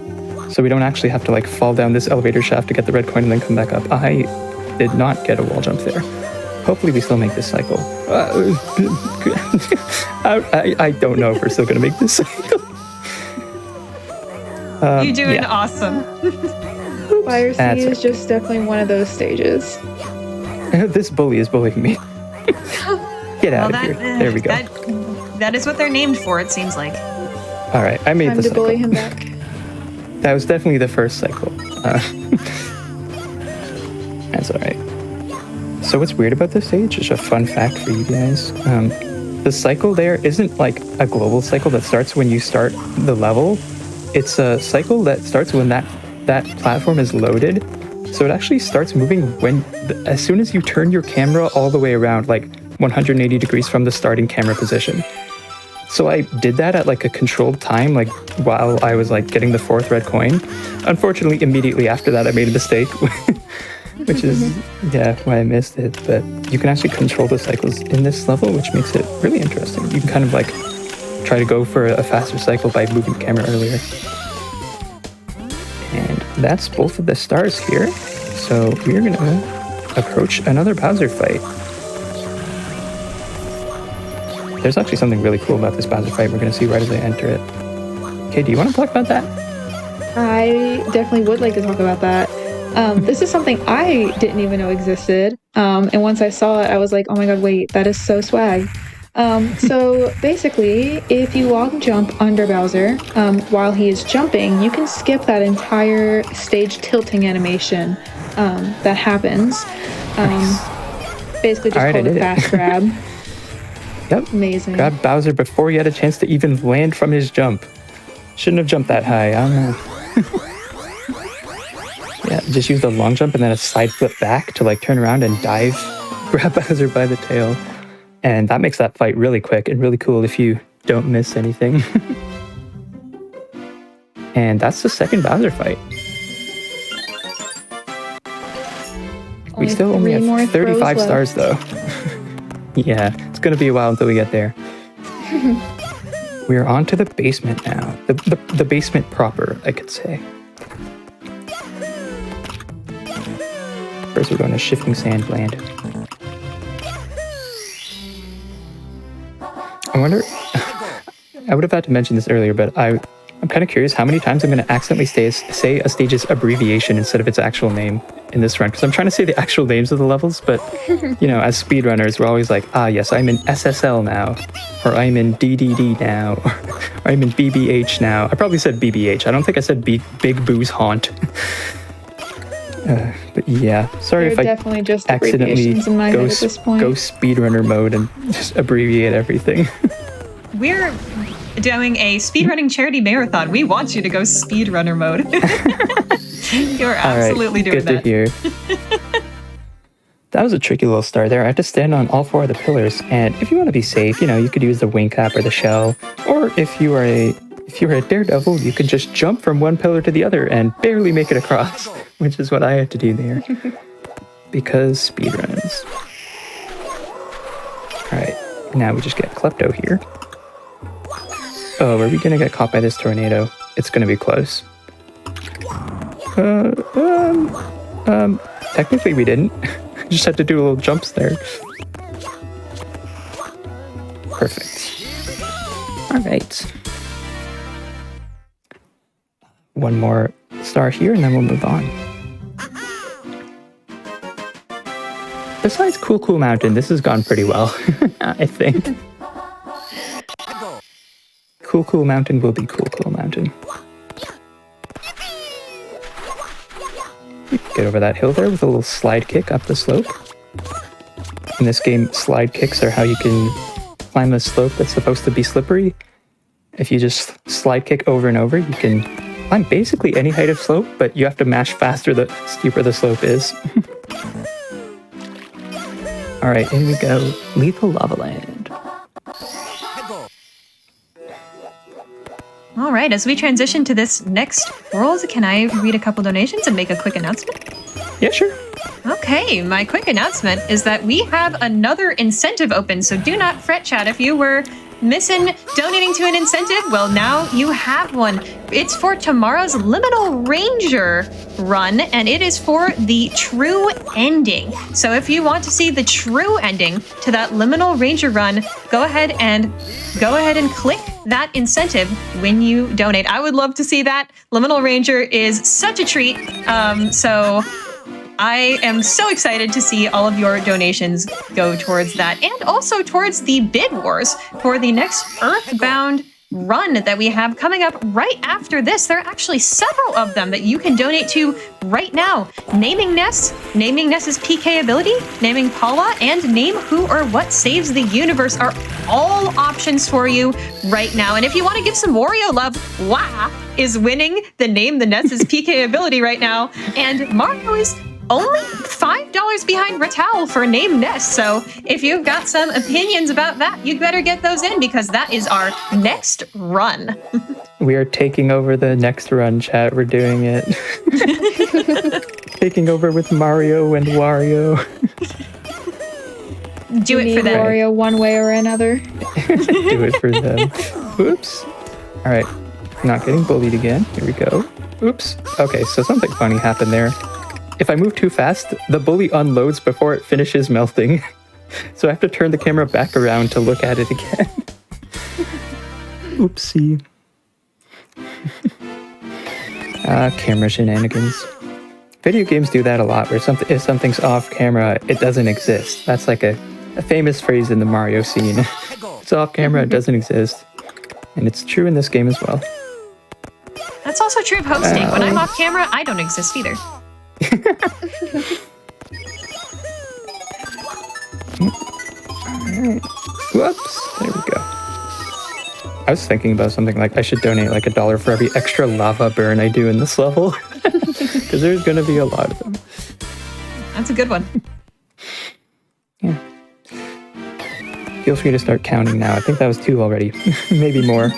so we don't actually have to fall down this elevator shaft to get the red coin and then come back up. I did not get a wall jump there. Hopefully we still make this cycle. I don't know if we're still going to make this cycle. You're doing awesome. Fire Sea is just definitely one of those stages. This bully is bullying me. Get out of here. There we go. That is what they're named for, it seems like. All right, I made the cycle. Time to bully him back. That was definitely the first cycle. That's all right. So what's weird about this stage, just a fun fact for you guys, the cycle there isn't like a global cycle that starts when you start the level. It's a cycle that starts when that platform is loaded. So it actually starts moving as soon as you turn your camera all the way around, 180 degrees from the starting camera position. So I did that at a controlled time, while I was getting the 4th red coin. Unfortunately, immediately after that, I made a mistake, which is, why I missed it. But you can actually control the cycles in this level, which makes it really interesting. You can kind of try to go for a faster cycle by moving the camera earlier. And that's both of the stars here. So we're gonna approach another Bowser fight. There's actually something really cool about this Bowser fight we're gonna see right as I enter it. Okay, do you want to talk about that? I definitely would like to talk about that. This is something I didn't even know existed. And once I saw it, I was like, oh my god, wait, that is so swag. So basically, if you long jump under Bowser while he is jumping, you can skip that entire stage tilting animation that happens. Basically just called a fast grab. Yep. Amazing. Grab Bowser before he had a chance to even land from his jump. Shouldn't have jumped that high. I don't know. Yeah, just use the long jump and then a side flip back to turn around and dive, grab Bowser by the tail. And that makes that fight really quick and really cool if you don't miss anything. And that's the second Bowser fight. We still only have 35 stars though. Yeah, it's gonna be a while until we get there. We're on to the basement now. The basement proper, I could say. First we're going to Shifting Sand Land. I wonder, I would have had to mention this earlier, but I'm kind of curious how many times I'm going to accidentally say a stage's abbreviation instead of its actual name in this run because I'm trying to say the actual names of the levels, but you know, as speedrunners, we're always like, ah, yes, I'm in SSL now, or I'm in DDD now, or I'm in BBH now. I probably said BBH. I don't think I said Big Boo's Haunt. But yeah, sorry if I definitely just accidentally abbreviations in my head at this point. go speedrunner mode and just abbreviate everything. We're doing a speedrunning charity marathon. We want you to go speedrunner mode. You're absolutely doing that. Good to hear. That was a tricky little star there. I had to stand on all 4 of the pillars, and if you want to be safe, you know, you could use the wing cap or the shell, or if you are a daredevil, you could just jump from one pillar to the other and barely make it across, which is what I had to do there. Because speedruns. Alright, now we just get Klepto here. Oh, are we gonna get caught by this tornado? It's gonna be close. Technically we didn't. Just had to do little jumps there. Perfect. Alright. One more star here and then we'll move on. Besides Cool Mountain, this has gone pretty well, I think. Cool Mountain will be Cool Mountain. Get over that hill there with a little slide kick up the slope. In this game, slide kicks are how you can climb a slope that's supposed to be slippery. If you just slide kick over and over, you can climb basically any height of slope, but you have to mash faster the steeper the slope is. Alright, in we go. Lethal Lava Land. All right, as we transition to this next world, can I read a couple donations and make a quick announcement? Yeah, sure. Okay, my quick announcement is that we have another incentive open, so do not fret, chat. If you were missing donating to an incentive, well, now you have one. It's for tomorrow's Liminal Ranger run, and it is for the true ending. So if you want to see the true ending to that Liminal Ranger run, go ahead and click that incentive when you donate. I would love to see that. Liminal Ranger is such a treat. So I am so excited to see all of your donations go towards that, and also towards the bid wars for the next Earthbound run that we have coming up right after this. There are actually several of them that you can donate to right now. Naming Ness, Naming Ness's PK ability, Naming Paula, and Name Who or What Saves the Universe are all options for you right now. And if you want to give some Wario love, Wah is winning the Name the Ness's PK ability right now, and Mario is only $5 behind Ratal for Name Ness. So if you've got some opinions about that, you'd better get those in, because that is our next run. We are taking over the next run, chat. We're doing it. Taking over with Mario and Wario. Do it for them. Wario one way or another. Do it for them. Oops. All right. Not getting bullied again. Here we go. Oops. Okay, so something funny happened there. If I move too fast, the bully unloads before it finishes melting. So I have to turn the camera back around to look at it again. Oopsie. Camera shenanigans. Video games do that a lot, where if something's off camera, it doesn't exist. That's like a famous phrase in the Mario scene. It's off camera, it doesn't exist. And it's true in this game as well. That's also true of hosting. When I'm off camera, I don't exist either. Alright. Whoops. There we go. I was thinking about something like I should donate like $1 for every extra lava burn I do in this level. Because there's going to be a lot of them. That's a good one. Yeah. Feel free to start counting now. I think that was 2 already. Maybe more.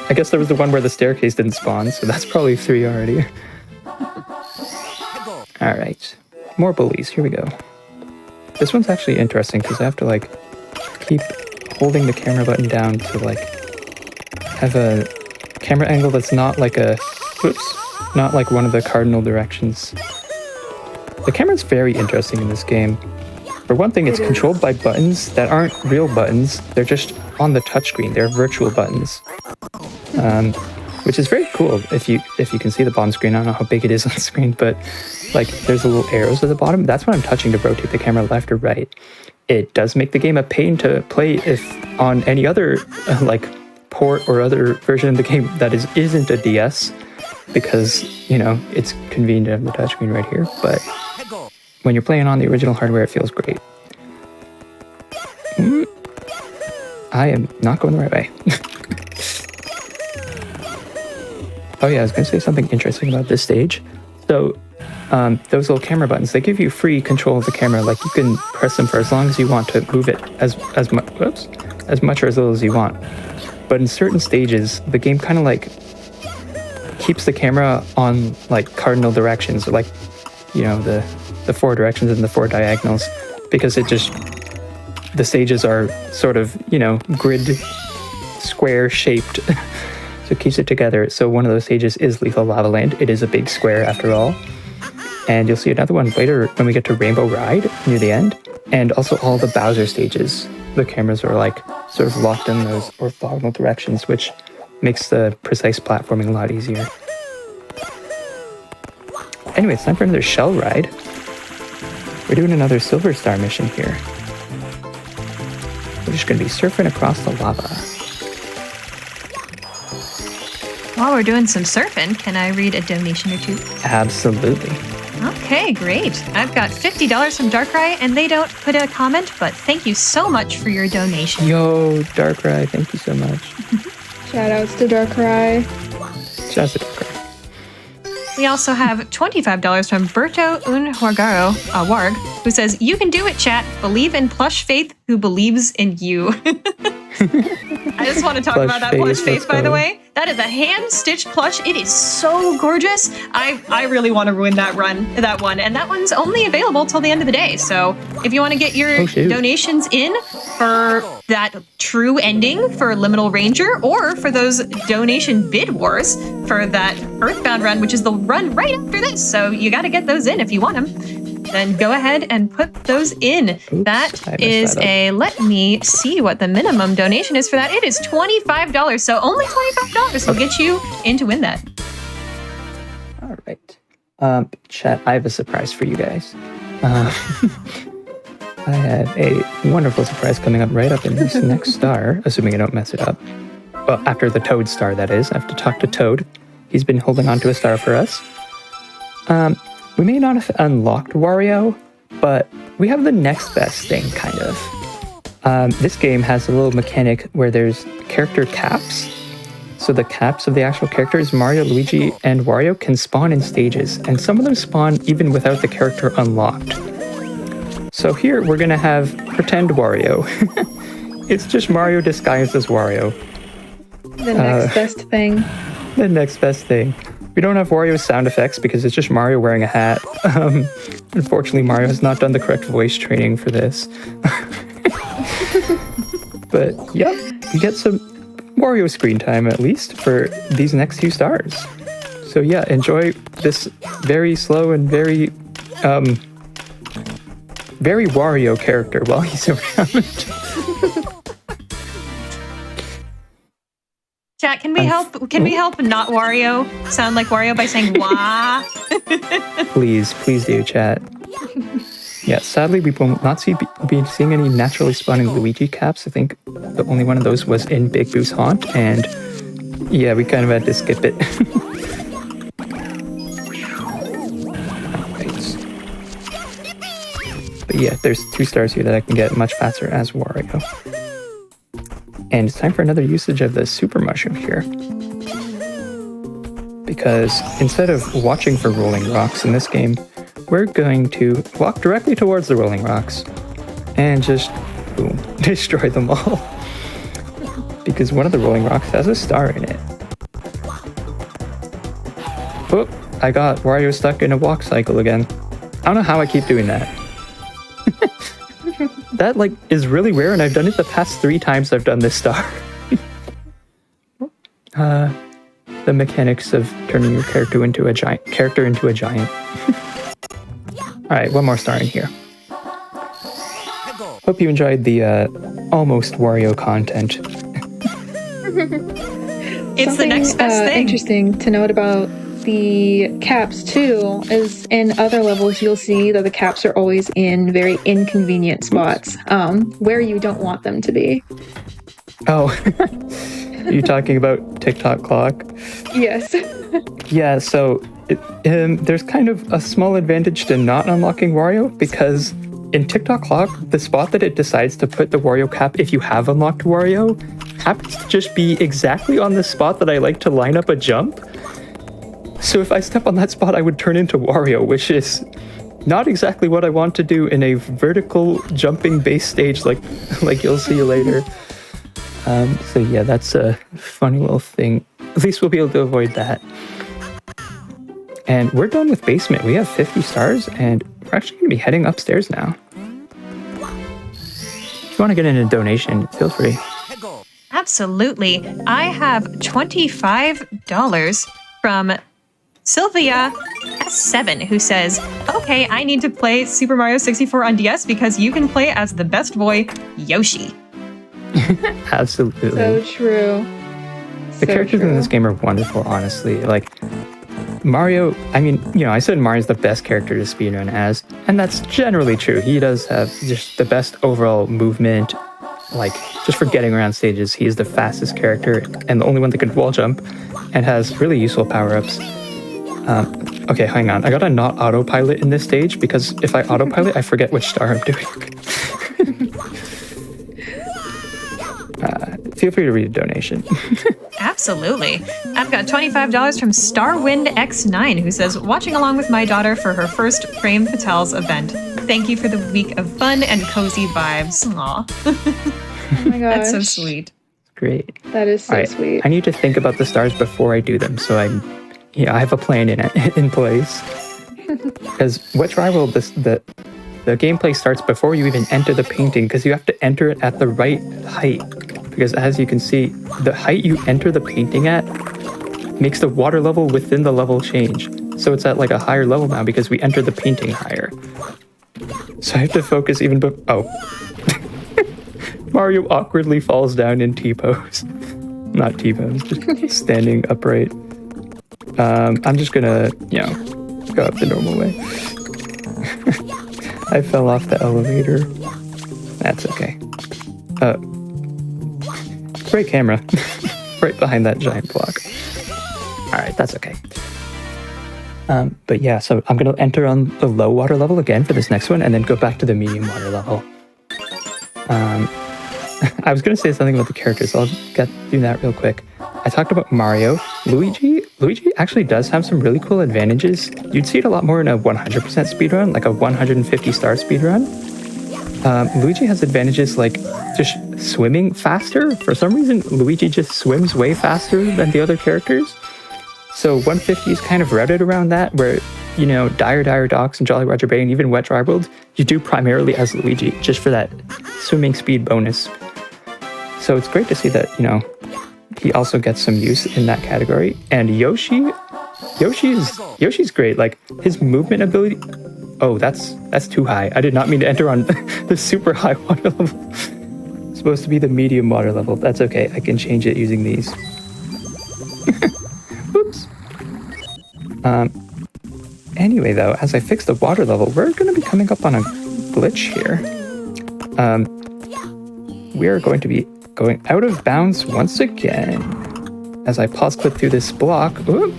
I guess there was the one where the staircase didn't spawn, so that's probably 3 already. Alright. More bullies. Here we go. This one's actually interesting because I have to like keep holding the camera button down to like have a camera angle that's not like not like one of the cardinal directions. The camera's very interesting in this game. For one thing, it's controlled by buttons that aren't real buttons. They're just on the touchscreen. They're virtual buttons. which is very cool if you can see the bottom screen. I don't know how big it is on the screen, but like there's the little arrows at the bottom. That's what I'm touching to rotate the camera left or right. It does make the game a pain to play if on any other like port or other version of the game that isn't a DS, because you know it's convenient to have the touchscreen right here. But when you're playing on the original hardware, it feels great. I am not going the right way. Oh yeah, I was going to say something interesting about this stage. So those little camera buttons, they give you free control of the camera. Like you can press them for as long as you want to move it as much or as little as you want. But in certain stages, the game kind of like keeps the camera on like cardinal directions, like, you know, the 4 directions and the 4 diagonals, because the stages are sort of, you know, grid square shaped. So it keeps it together. So one of those stages is Lethal Lava Land. It is a big square after all. And you'll see another one later when we get to Rainbow Ride near the end. And also all the Bowser stages. The cameras are like sort of locked in those orthogonal directions, which makes the precise platforming a lot easier. Anyway, it's time for another shell ride. We're doing another Silver Star mission here. We're just going to be surfing across the lava. While we're doing some surfing, can I read a donation or two? Absolutely. Okay, great. I've got $50 from Darkrai, and they don't put a comment, but thank you so much for your donation. Yo, Darkrai, thank you so much. Shout outs to Darkrai. Shout out to Darkrai. We also have $25 from Berto Warg, who says, "You can do it, chat. Believe in Plush Faith, who believes in you." I just want to talk about that plush face, by the way. That is a hand-stitched plush. It is so gorgeous. I really want to ruin that one. And that one's only available till the end of the day. So if you want to get your donations in for that true ending for Liminal Ranger, or for those donation bid wars for that Earthbound run, which is the run right after this. So you got to get those in if you want them. Then go ahead and put those in. Oops, that is let me see what the minimum donation is for that. It is $25. So only $25 will get you in to win that. All right. Chat, I have a surprise for you guys. I have a wonderful surprise coming up right up in this next star, assuming I don't mess it up. Well, after the Toad star, that is. I have to talk to Toad. He's been holding on to a star for us. We may not have unlocked Wario, but we have the next best thing, kind of. This game has a little mechanic where there's character caps. So the caps of the actual characters, Mario, Luigi, and Wario, can spawn in stages, and some of them spawn even without the character unlocked. So here we're gonna have pretend Wario. It's just Mario disguised as Wario. The next best thing. The next best thing. We don't have Wario's sound effects because it's just Mario wearing a hat. Unfortunately, Mario has not done the correct voice training for this. But yep, you get some Wario screen time at least for these next few stars. So yeah, enjoy this very slow and very Wario character while he's around. Chat, can we help not Wario sound like Wario by saying wah? Please do, chat. Yeah, sadly we will not be seeing any naturally spawning Luigi caps. I think the only one of those was in Big Boo's Haunt, and yeah, we kind of had to skip it. But yeah, there's 2 stars here that I can get much faster as Wario. And it's time for another usage of the Super Mushroom here. Because instead of watching for rolling rocks in this game, we're going to walk directly towards the rolling rocks and just, boom, destroy them all. Because one of the rolling rocks has a star in it. Oh, I got Wario stuck in a walk cycle again. I don't know how I keep doing that. That, like, is really rare, and I've done it the past 3 times I've done this star. The mechanics of turning your character into a giant. Alright, one more star in here. Hope you enjoyed the almost Wario content. It's Something, the next best thing. Interesting to note about the caps too is in other levels you'll see that the caps are always in very inconvenient spots, where you don't want them to be. Oh, are you talking about TikTok clock? Yes. Yeah, so there's kind of a small advantage to not unlocking Wario, because in TikTok clock, the spot that it decides to put the Wario cap if you have unlocked Wario happens to just be exactly on the spot that I like to line up a jump. So if I step on that spot, I would turn into Wario, which is not exactly what I want to do in a vertical jumping base stage like you'll see later. So yeah, that's a funny little thing. At least we'll be able to avoid that. And we're done with basement. We have 50 stars, and we're actually going to be heading upstairs now. If you want to get in a donation, feel free. Absolutely. I have $25 from Sylvia S7, who says, okay, I need to play Super Mario 64 on DS because you can play as the best boy, Yoshi. Absolutely. So true. The characters in this game are wonderful, honestly. Like, Mario, I mean, I said Mario's the best character to speedrun as, and that's generally true. He does have just the best overall movement. Like, just for getting around stages, he is the fastest character and the only one that can wall jump and has really useful power-ups. Okay, hang on. I gotta not autopilot in this stage because if I autopilot, I forget which star I'm doing. Feel free to read a donation. Absolutely. I've got $25 from Starwind X9, who says, watching along with my daughter for her first Prem Patel's event. Thank you for the week of fun and cozy vibes. Aw. Oh my gosh. That's so sweet. Great. That is so sweet. I need to think about the stars before I do them, so I have a plan in place. Because Witch Rival, the gameplay starts before you even enter the painting, because you have to enter it at the right height. Because as you can see, the height you enter the painting at makes the water level within the level change. So it's at like a higher level now because we entered the painting higher. So I have to focus even Mario awkwardly falls down in T-pose. Not T-pose, just standing upright. I'm just gonna, go up the normal way. I fell off the elevator. That's okay. Great camera. Right behind that giant block. Alright, that's okay. But yeah, so I'm going to enter on the low water level again for this next one, and then go back to the medium water level. I was going to say something about the characters, so I'll do that real quick. I talked about Mario. Luigi actually does have some really cool advantages. You'd see it a lot more in a 100% speedrun, like a 150 star speedrun. Luigi has advantages like just swimming faster. For some reason, Luigi just swims way faster than the other characters. So 150 is kind of routed around that, where, Dire Docks and Jolly Roger Bay and even Wet Dry World, you do primarily as Luigi, just for that swimming speed bonus. So it's great to see that, he also gets some use in that category. And Yoshi's great. Like, his movement ability... Oh, that's too high. I did not mean to enter on the super high water level. It's supposed to be the medium water level. That's okay. I can change it using these. Oops. Anyway, though, as I fix the water level, we're going to be coming up on a glitch here. We are going to be going out of bounds once again. As I pause clip through this block. Ooh,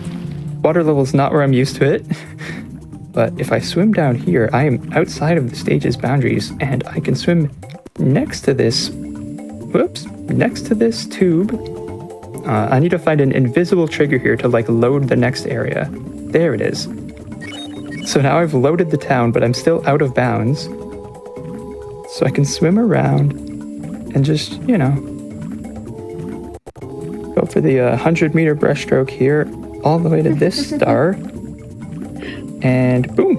water level's not where I'm used to it. But if I swim down here, I am outside of the stage's boundaries, and I can swim next to this tube. I need to find an invisible trigger here to load the next area. There it is. So now I've loaded the town, but I'm still out of bounds. So I can swim around and just, go for the 100-meter breaststroke here, all the way to this star. And boom,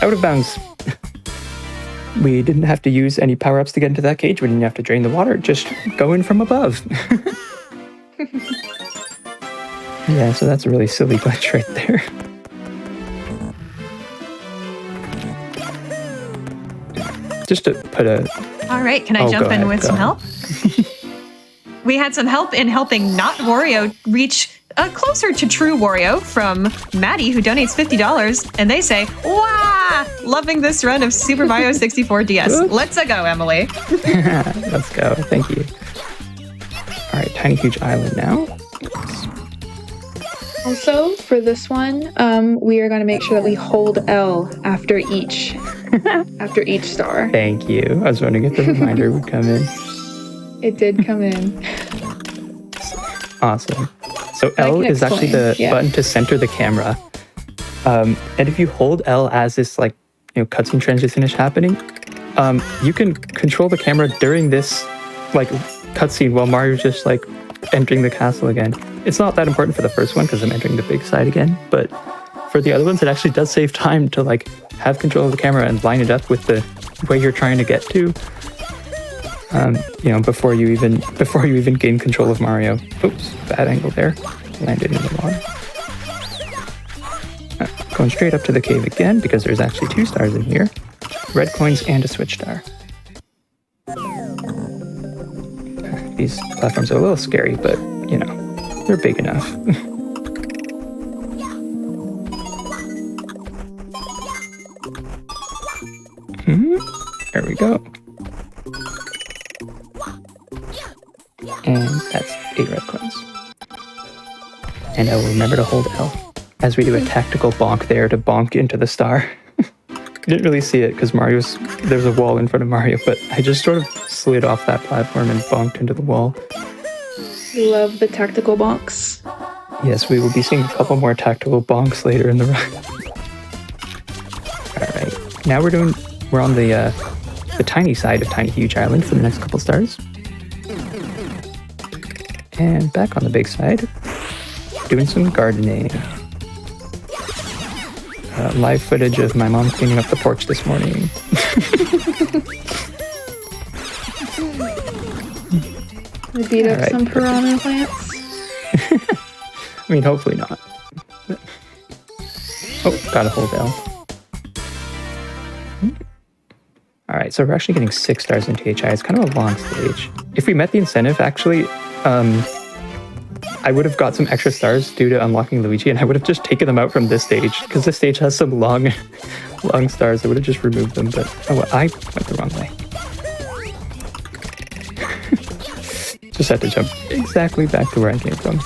out of bounds. We didn't have to use any power-ups to get into that cage. We didn't have to drain the water, just go in from above. Yeah, so that's a really silly glitch right there. Just to put a... All right, can I jump in with some help? We had some help in helping not Wario reach closer to true Wario from Maddie, who donates $50, and they say, "Wow, loving this run of Super Mario 64 DS." Let's go, Emily. Let's go. Thank you. All right, Tiny Huge Island now. Also, for this one, we are going to make sure that we hold L after each star. Thank you. I was wondering if the reminder would come in. It did come in. Awesome. So L is actually the button to center the camera. And if you hold L as this cutscene transition is happening, you can control the camera during this cutscene while Mario's just entering the castle again. It's not that important for the first one because I'm entering the big side again, but for the other ones, it actually does save time to have control of the camera and line it up with the way you're trying to get to. Before you even gain control of Mario. Oops, bad angle there. Landed in the water. Going straight up to the cave again because there's actually 2 stars in here. Red coins and a switch star. These platforms are a little scary, but they're big enough. There we go. And that's 8 red coins. And I will remember to hold L as we do a tactical bonk there to bonk into the star. You didn't really see it because there's a wall in front of Mario, but I just sort of slid off that platform and bonked into the wall. Love the tactical bonks. Yes, we will be seeing a couple more tactical bonks later in the run. Alright, now we're on the tiny side of Tiny Huge Island for the next couple stars. And back on the big side, doing some gardening. Live footage of my mom cleaning up the porch this morning. We beat up some piranha plants. I mean, hopefully not. Oh, gotta hold L. Alright, so we're actually getting 6 stars in THI. It's kind of a long stage. If we met the incentive, actually, I would have got some extra stars due to unlocking Luigi, and I would have just taken them out from this stage, because this stage has some long stars. I would have just removed them, but I went the wrong way. Just had to jump exactly back to where I came from.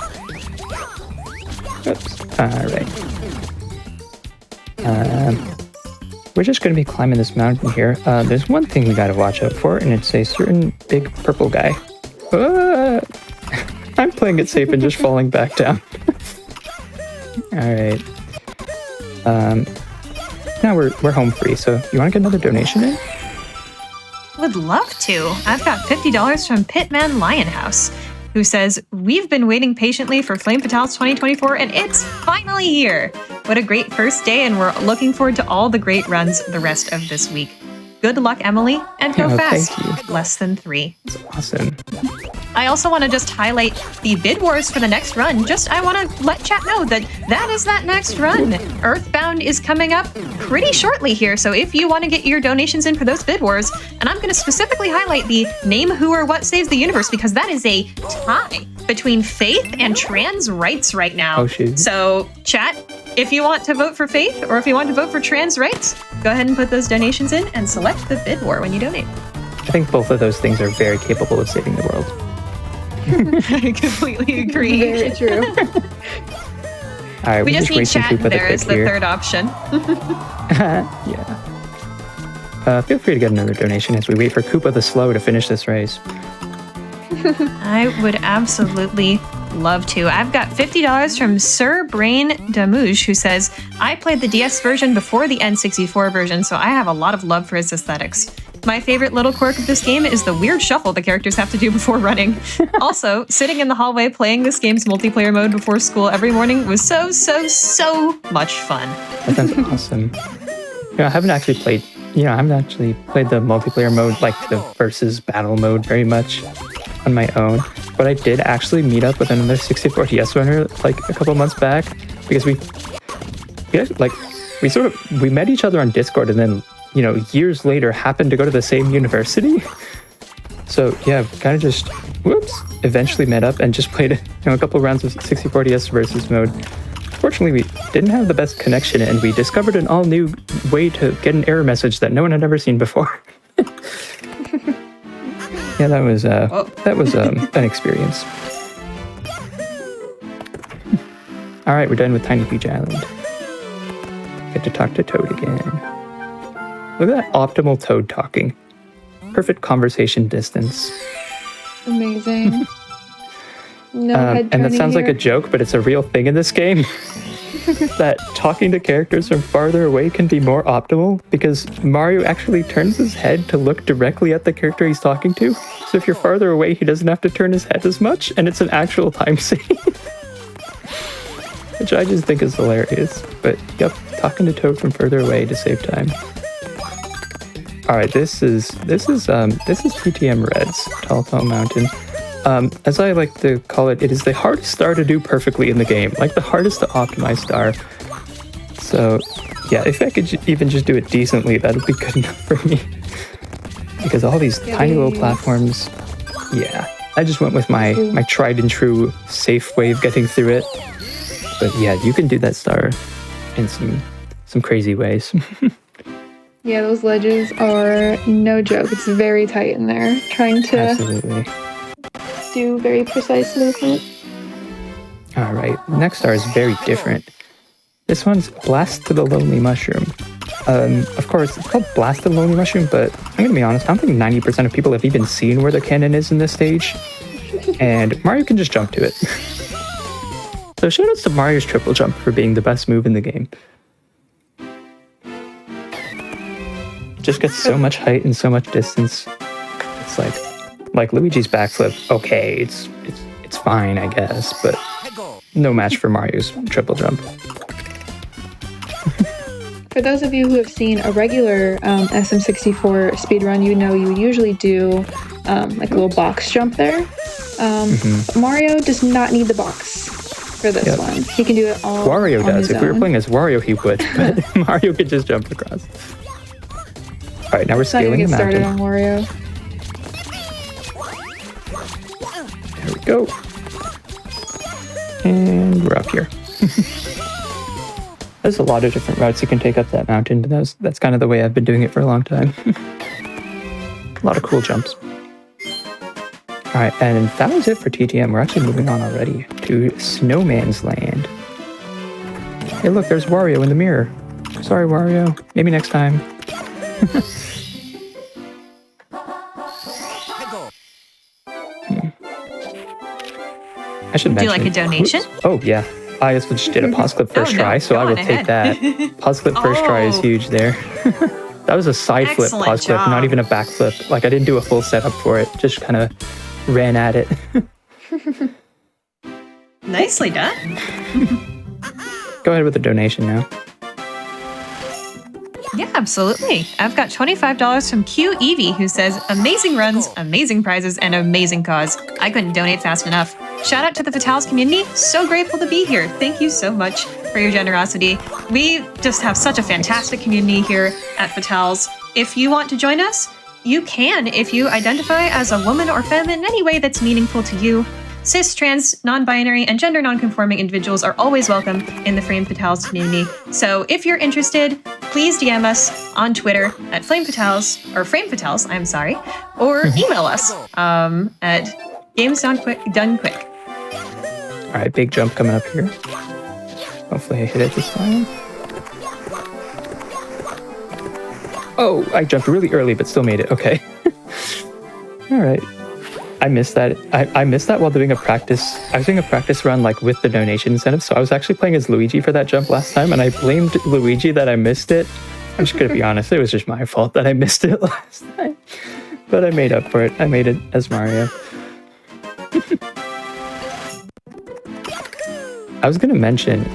Oops. Alright. We're just going to be climbing this mountain here. There's one thing we got to watch out for, and it's a certain big purple guy. I'm playing it safe and just falling back down. Alright. Now we're home free, so you want to get another donation in? Would love to. I've got $50 from Pitman Lionhouse, who says, "We've been waiting patiently for Flame Fatales 2024, and it's finally here. What a great first day, and we're looking forward to all the great runs the rest of this week. Good luck, Emily, and go fast. Thank you. Less than 3. That's awesome. I also want to just highlight the bid wars for the next run. I want to let chat know that is that next run. Earthbound is coming up pretty shortly here, so if you want to get your donations in for those bid wars, and I'm going to specifically highlight the Name Who or What Saves the Universe, because that is a tie between Faith and trans rights right now. Oh, shoot. So, chat, if you want to vote for Faith or if you want to vote for trans rights, go ahead and put those donations in and select the bid war when you donate. I think both of those things are very capable of saving the world. I completely agree. Very true. All right, We just need racing chat Koopa there as the here. third option. Yeah. Feel free to get another donation as we wait for Koopa the Slow to finish this race. I would absolutely love to. I've got $50 from Sir Brain Damouge, who says, "I played the DS version before the N64 version, so I have a lot of love for its aesthetics. My favorite little quirk of this game is the weird shuffle the characters have to do before running. Also, sitting in the hallway playing this game's multiplayer mode before school every morning was so much fun." That sounds awesome. I haven't actually played the multiplayer mode, like the versus battle mode, very much on my own. But I did actually meet up with another 64 DS runner like a couple months back, because we met each other on Discord, and then years later happened to go to the same university. So yeah, kind of just whoops, eventually met up and just played a couple rounds of 64DS versus mode. Fortunately, we didn't have the best connection, and we discovered an all-new way to get an error message that no one had ever seen before. Yeah, that was an experience. All right, we're done with Tiny Beach Island. Get to talk to Toad again. Look at that optimal Toad talking. Perfect conversation distance. Amazing. No head and that turning sounds like a here. joke, but it's a real thing in this game. That talking to characters from farther away can be more optimal because Mario actually turns his head to look directly at the character he's talking to. So if you're farther away, he doesn't have to turn his head as much, and it's an actual time save. Which I just think is hilarious. But yep, talking to Toad from further away to save time. All right, this is PTM Red's Tall Tall Mountain. As I like to call it, it is the hardest star to do perfectly in the game, like the hardest to optimize star. So, yeah, if I could even just do it decently, that would be good enough for me. Because all these tiny little platforms, yeah, I just went with my tried and true safe way of getting through it. But yeah, you can do that star in some crazy ways. Yeah, those ledges are no joke. It's very tight in there. Trying to Absolutely. do very precise movement. All right, next star is very different. This one's Blast to the Lonely Mushroom. Of course, it's called Blast to the Lonely Mushroom, but I'm gonna be honest, I don't think 90% of people have even seen where the cannon is in this stage. And Mario can just jump to it. So shoutouts to Mario's triple jump for being the best move in the game. It just gets so much height and so much distance. It's like Luigi's backflip. Okay, it's fine, I guess, but no match for Mario's triple jump. For those of you who have seen a regular SM64 speedrun, you know you usually do like a little box jump there. Mario does not need the box for this one. He can do it all Wario on does. his If we were own. playing as Wario, he would, but Mario could just jump across. All right, now we're Let's not scaling even get the started mountain. on Wario. There we go. And we're up here. There's a lot of different routes you can take up that mountain, but that's kind of the way I've been doing it for a long time. A lot of cool jumps. All right, and that was it for TTM. We're actually moving on already to Snowman's Land. Hey, look, there's Wario in the mirror. Sorry, Wario. Maybe next time. I should Would you mention. like a donation? Oh, yeah. I also just did a pause clip first Oh, no, try, so go I will on take ahead. that. Pause clip first try is Oh. huge there. That was a side flip Excellent pause clip, not job. even a back flip. Like, I didn't do a full setup for it, just kind of ran at it. Nicely done. Go ahead with the donation now. Yeah, absolutely. I've got $25 from Q Evie, who says, amazing runs, amazing prizes, and amazing cause. I couldn't donate fast enough. Shout out to the Fatales community. So grateful to be here. Thank you so much for your generosity. We just have such a fantastic community here at Fatales. If you want to join us, you can if you identify as a woman or femme in any way that's meaningful to you. Cis, trans, non-binary, and gender non-conforming individuals are always welcome in the Frame Fatales community. So if you're interested, please DM us on Twitter at Frame Fatales, I'm sorry, or email us at gamesdonequick. All right, big jump coming up here. Hopefully I hit it this time. Oh, I jumped really early, but still made it. Okay. All right. I missed that. I missed that while doing a practice. I was doing a practice run like with the donation incentive, so I was actually playing as Luigi for that jump last time, and I blamed Luigi that I missed it. I'm just gonna be honest, it was just my fault that I missed it last time. But I made up for it. I made it as Mario. I was gonna mention,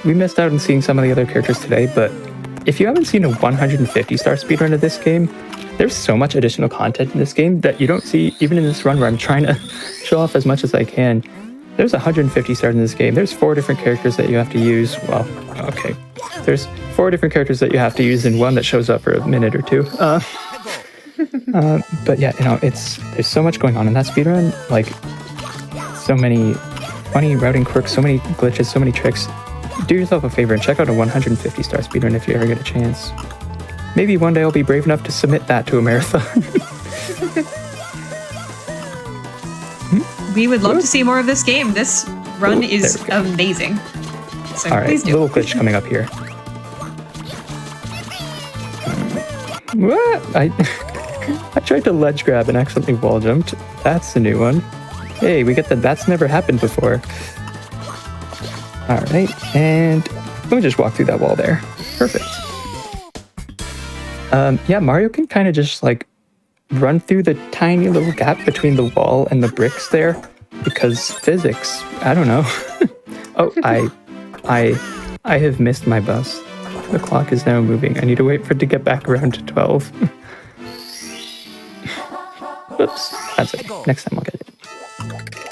we missed out on seeing some of the other characters today, but if you haven't seen a 150-star speedrun of this game, there's so much additional content in this game that you don't see even in this run where I'm trying to show off as much as I can. There's 150 stars in this game. There's 4 different characters that you have to use. Well, okay. There's 4 different characters that you have to use and one that shows up for a minute or two. But yeah, there's so much going on in that speedrun. Like, so many funny routing quirks, so many glitches, so many tricks. Do yourself a favor and check out a 150-star speedrun if you ever get a chance. Maybe one day I'll be brave enough to submit that to a marathon. We would love to see more of this game. This run is amazing. So all right, please do. little glitch coming up here. What? I tried to ledge grab and accidentally wall jumped. That's the new one. Hey, we get that's never happened before. All right, and let me just walk through that wall there. Perfect. Yeah, Mario can kind of just like run through the tiny little gap between the wall and the bricks there because physics. I don't know. Oh, I have missed my bus. The clock is now moving. I need to wait for it to get back around to 12. Oops, that's it. Next time I'll get it.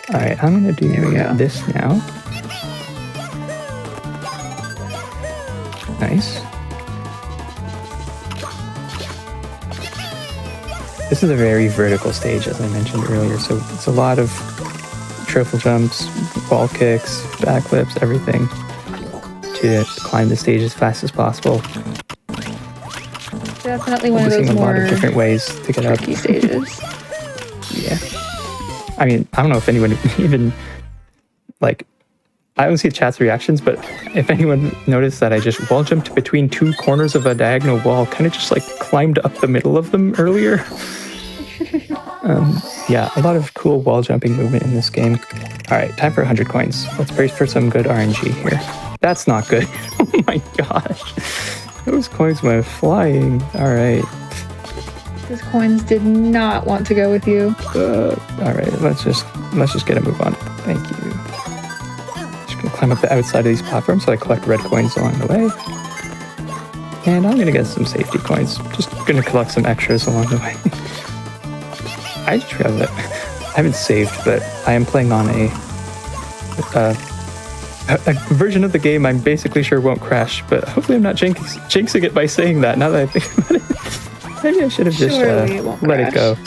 All right, I'm gonna do this now. Nice. This is a very vertical stage, as I mentioned earlier, so it's a lot of triple jumps, wall kicks, backflips, everything to climb the stage as fast as possible. Definitely one of those a more lot of different ways to get up. tricky stages. Yeah. I mean, I don't know if anyone even, like, I don't see chat's reactions, but if anyone noticed that I just wall jumped between two corners of a diagonal wall, kind of just like climbed up the middle of them earlier. Yeah, a lot of cool wall jumping movement in this game. All right, time for 100 coins. Let's brace for some good RNG here. That's not good. Oh my gosh. Those coins went flying. All right. Those coins did not want to go with you. All right, let's just get a move on. Thank you. Just gonna climb up the outside of these platforms so I collect red coins along the way. And I'm gonna get some safety coins. Just gonna collect some extras along the way. I just realized that I haven't saved, but I am playing on a version of the game I'm basically sure won't crash, but hopefully I'm not jinxing it by saying that now that I think about it. Maybe I should have just let it go.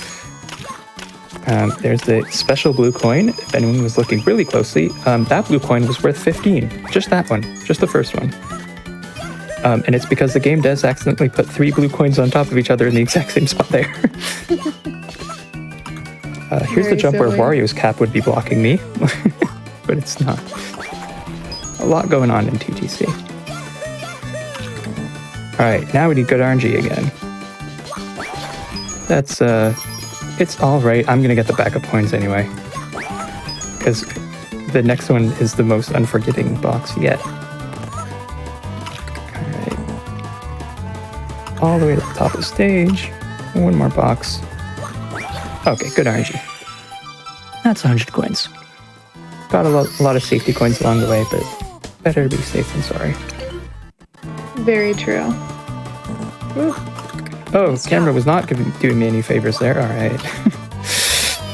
There's the special blue coin. If anyone was looking really closely, that blue coin was worth 15. Just that one. Just the first one. And it's because the game does accidentally put 3 blue coins on top of each other in the exact same spot there. Here's the jump where Wario's cap would be blocking me. But it's not. A lot going on in TTC. Alright, now we need good RNG again. That's, it's alright. I'm gonna get the backup coins anyway. Because the next one is the most unforgiving box yet. Alright. All the way to the top of the stage. One more box. Okay, good RNG. That's 100 coins. Got a lot of safety coins along the way, but better to be safe than sorry. Very true. Oh, camera was not doing me any favors there. All right.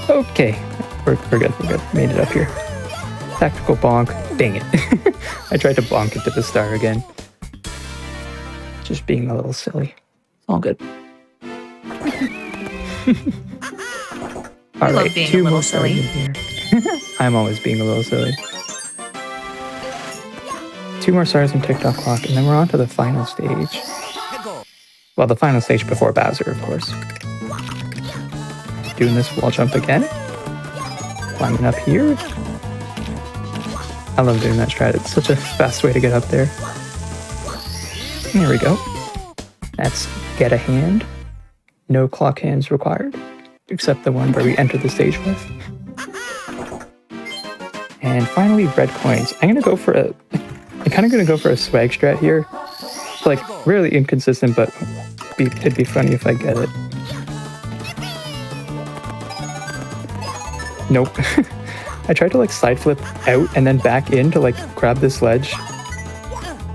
Okay, we're good. Made it up here. Tactical bonk. Dang it. I tried to bonk into the star again. Just being a little silly. All good. I love being a little silly. Here. I'm always being a little silly. 2 more stars on TikTok clock, and then we're on to the final stage. Well, the final stage before Bowser, of course. Doing this wall jump again. Climbing up here. I love doing that strat. It's such a fast way to get up there. There we go. That's get a hand. No clock hands required, except the one where we enter the stage with. And finally, red coins. I'm kind of gonna go for a swag strat here. It's like really inconsistent, but it'd be funny if I get it. Nope. I tried to like side flip out and then back in to like grab this ledge.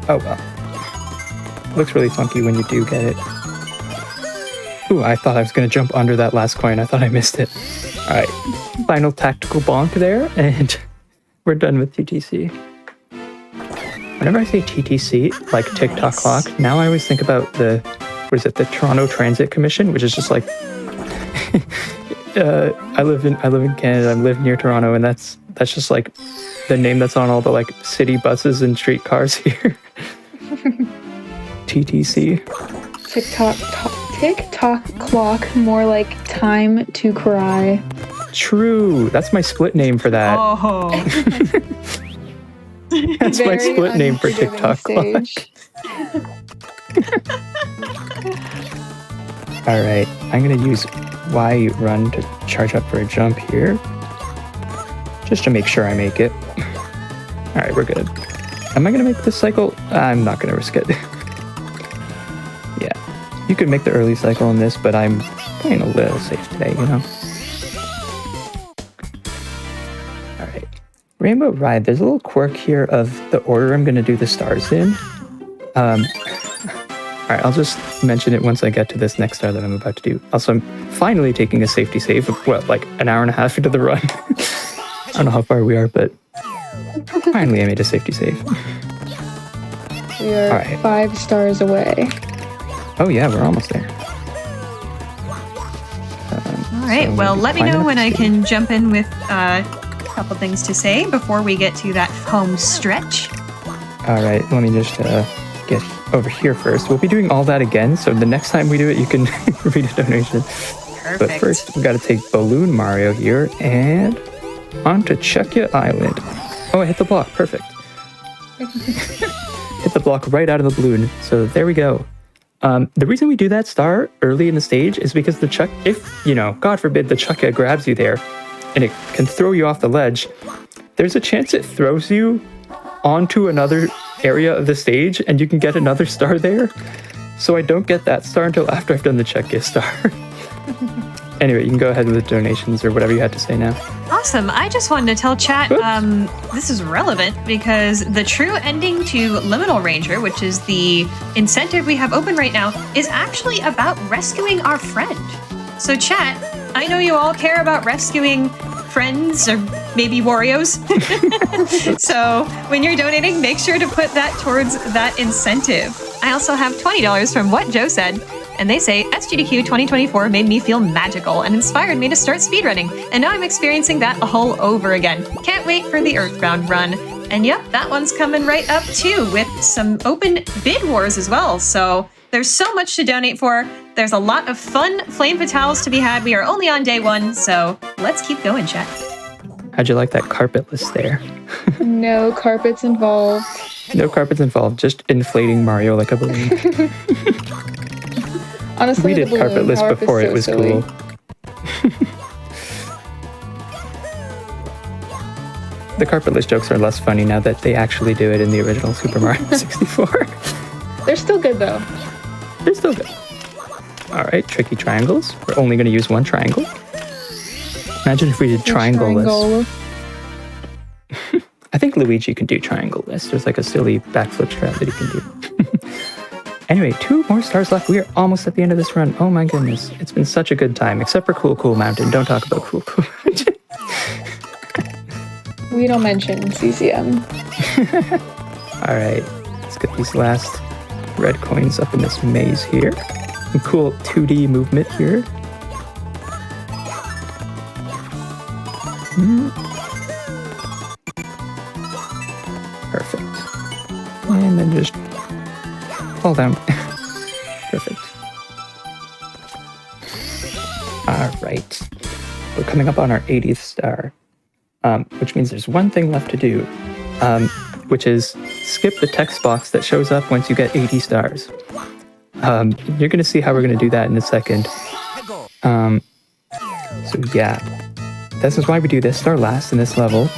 Oh well. Looks really funky when you do get it. Ooh, I thought I was gonna jump under that last coin. I thought I missed it. Alright, final tactical bonk there, and we're done with TTC. Whenever I say TTC, like TikTok clock, now I always think about the Toronto Transit Commission, which is just like I live in Canada. I live near Toronto, and that's just like the name that's on all the like city buses and streetcars here. TTC. TikTok clock, more like time to cry. True. That's my split name for that. Oh. That's my split name for TikTok clock. All right, I'm gonna use Y run to charge up for a jump here, just to make sure I make it. All right, we're good. Am I gonna make this cycle? I'm not gonna risk it. Yeah, you could make the early cycle in this, but I'm playing a little safe today, you know? All right, Rainbow Ride, there's a little quirk here of the order I'm gonna do the stars in. All right, I'll just mention it once I get to this next star that I'm about to do. Also, I'm finally taking a safety save of, like an hour and a half into the run. I don't know how far we are, but finally I made a safety save. We are 5 stars away. Oh yeah, we're almost there. All right, well, let me know when I can jump in with a couple things to say before we get to that home stretch. All right, let me just get over here first. We'll be doing all that again, so the next time we do it, you can read a donation. Perfect. But first, we got to take Balloon Mario here and on to Chuckia Island. Oh, I hit the block. Perfect. Hit the block right out of the balloon. So there we go. The reason we do that star early in the stage is because if, you know, God forbid the Chuckia grabs you there and it can throw you off the ledge, there's a chance it throws you onto another area of the stage and you can get another star there. So I don't get that star until after I've done the Chuckia star. Anyway, you can go ahead with the donations or whatever you had to say now. Awesome. I just wanted to tell chat, this is relevant because the true ending to Liminal Ranger, which is the incentive we have open right now, is actually about rescuing our friend. So chat, I know you all care about rescuing friends or maybe Warriors. So when you're donating, make sure to put that towards that incentive. I also have $20 from What Joe Said. And they say, SGDQ 2024 made me feel magical and inspired me to start speedrunning. And now I'm experiencing that all over again. Can't wait for the Earthbound run. And yep, that one's coming right up too with some open bid wars as well. So there's so much to donate for. There's a lot of fun Flame Fatales to be had. We are only on day 1, so let's keep going, chat. How'd you like that carpet list there? No carpets involved. No carpets involved, just inflating Mario like a balloon. Honestly, we did carpet list before it was silly. Cool. The carpet list jokes are less funny now that they actually do it in the original Super Mario 64. They're still good though. They're still good. All right, tricky triangles. We're only going to use one triangle. Imagine if we did triangle list. I think Luigi can do triangle list. There's like a silly backflip strat that he can do. Anyway, 2 more stars left. We are almost at the end of this run. Oh my goodness. It's been such a good time, except for Cool Cool Mountain. Don't talk about Cool Cool Mountain. We don't mention CCM. All right, let's get these last red coins up in this maze here. Some cool 2D movement here. Perfect. And then just fall down. Perfect. All right. We're coming up on our 80th star, which means there's one thing left to do, which is skip the text box that shows up once you get 80 stars. You're going to see how we're going to do that in a second. So yeah, this is why we do this star last in this level.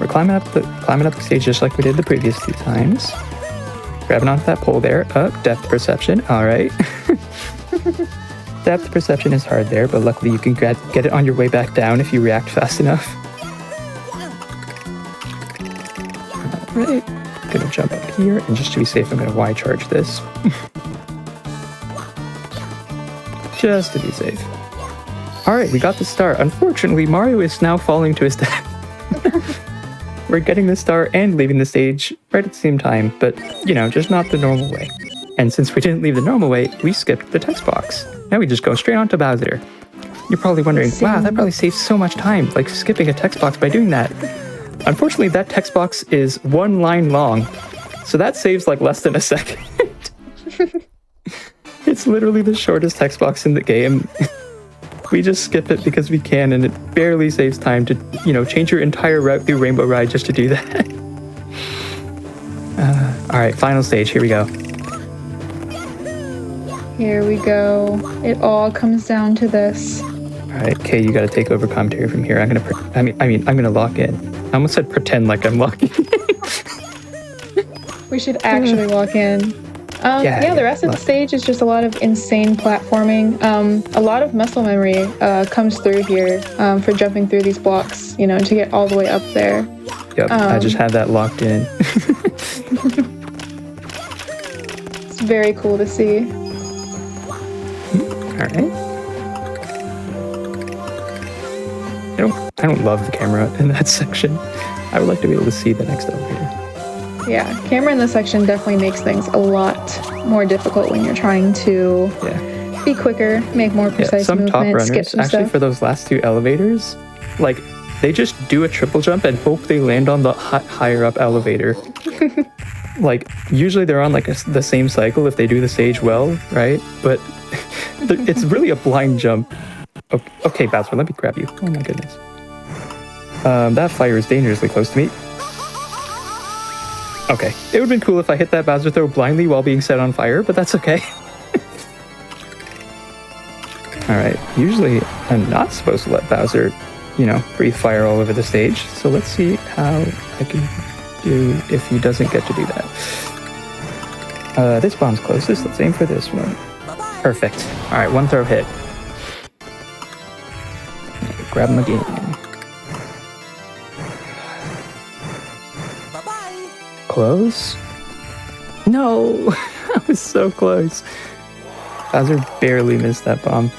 We're climbing up the stage just like we did the previous 2 times. Grabbing onto that pole there. Depth perception. All right. Depth perception is hard there, but luckily you can get it on your way back down if you react fast enough. All right. Gonna jump up here, and just to be safe, I'm gonna Y charge this. Just to be safe. All right, we got the star. Unfortunately, Mario is now falling to his death. We're getting the star and leaving the stage right at the same time, but, you know, just not the normal way. And since we didn't leave the normal way, we skipped the text box. Now we just go straight on to Bowser. You're probably wondering, wow, that probably saves so much time, like skipping a text box by doing that. Unfortunately, that text box is 1 line long, so that saves like less than a second. It's literally the shortest text box in the game. We just skip it because we can, and it barely saves time to, change your entire route through Rainbow Ride just to do that. All right, final stage. Here we go. Here we go. It all comes down to this. All right, Kay, you got to take over commentary from here. I'm gonna lock in. I almost said pretend like I'm locking in. We should actually walk in. The rest of the stage is just a lot of insane platforming. A lot of muscle memory comes through here for jumping through these blocks, to get all the way up there. Yep, I just had that locked in. It's very cool to see. All right. I don't love the camera in that section. I would like to be able to see the next elevator. Yeah, camera in this section definitely makes things a lot more difficult when you're trying to be quicker, make more precise some movements, top runners, skip some actually stuff. for those last 2 elevators, like they just do a triple jump and hope they land on the higher up elevator. Like usually they're on like the same cycle if they do the stage well, right? But it's really a blind jump. Okay, Bowser, let me grab you. Oh my goodness. That fire is dangerously close to me. Okay, it would have been cool if I hit that Bowser throw blindly while being set on fire, but that's okay. Alright, usually I'm not supposed to let Bowser, breathe fire all over the stage, so let's see how I can do if he doesn't get to do that. This bomb's closest, let's aim for this one. Perfect. Alright, 1 throw hit. Grab him again. Close? No! I was so close. Bowser barely missed that bomb.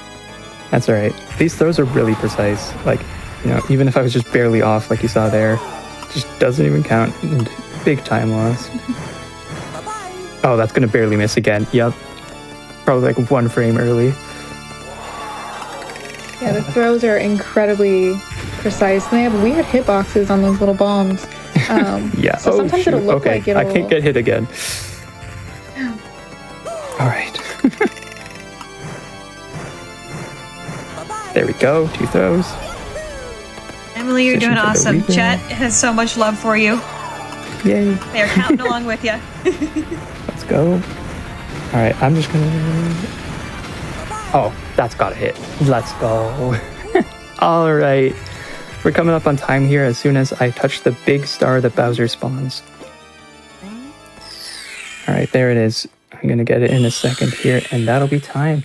That's alright. These throws are really precise. Like, even if I was just barely off like you saw there, just doesn't even count. And big time loss. Oh, that's gonna barely miss again. Yep. Probably like 1 frame early. Yeah, the throws are incredibly precise. And they have weird hitboxes on those little bombs. Yeah. So sometimes it'll look like it'll... I can't get hit again. All right. There we go. 2 throws. Emily, you're doing awesome. Chat has so much love for you. Yay. They're counting along with you. Let's go. All right. I'm just gonna... Oh, that's gotta hit. Let's go. All right. We're coming up on time here as soon as I touch the big star that Bowser spawns. All right, there it is. I'm going to get it in a second here, and that'll be time.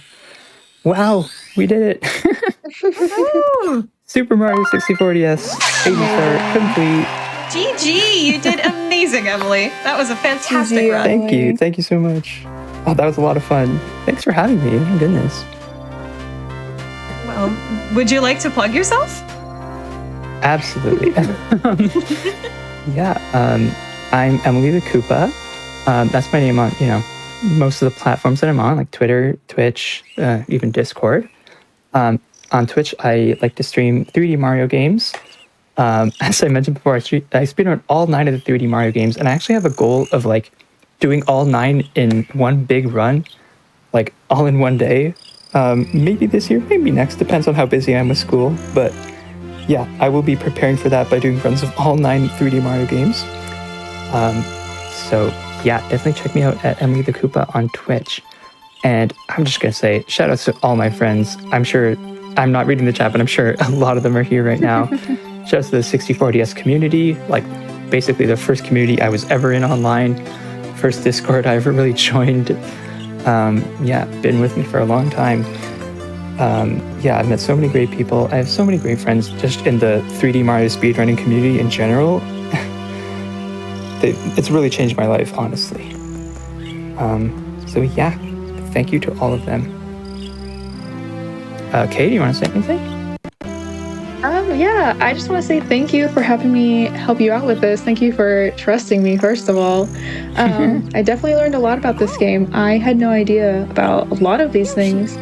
Wow, we did it. Super Mario 64 DS, 80 star complete. GG, you did amazing, Emily. That was a fantastic run. Thank you so much. Oh, that was a lot of fun. Thanks for having me, oh my goodness. Well, would you like to plug yourself? Absolutely. I'm EmilyTheKoopa. That's my name on, most of the platforms that I'm on, like Twitter, Twitch, even Discord. On Twitch, I like to stream 3D Mario games. As I mentioned before, I speedrun all 9 of the 3D Mario games, and I actually have a goal of like doing all 9 in one big run, like all in one day. Maybe this year, maybe next, depends on how busy I am with school, but yeah, I will be preparing for that by doing runs of all 9 3D Mario games. So yeah, definitely check me out at EmilyTheKoopa on Twitch. And I'm just gonna say, shout outs to all my friends. I'm sure, I'm not reading the chat, but I'm sure a lot of them are here right now. Shout outs to the 64DS community, like basically the first community I was ever in online. First Discord I ever really joined. Been with me for a long time. I've met so many great people. I have so many great friends just in the 3D Mario speedrunning community in general. It's really changed my life, honestly. Thank you to all of them. Kay, do you want to say anything? I just want to say thank you for having me help you out with this. Thank you for trusting me, first of all. I definitely learned a lot about this game. I had no idea about a lot of these things.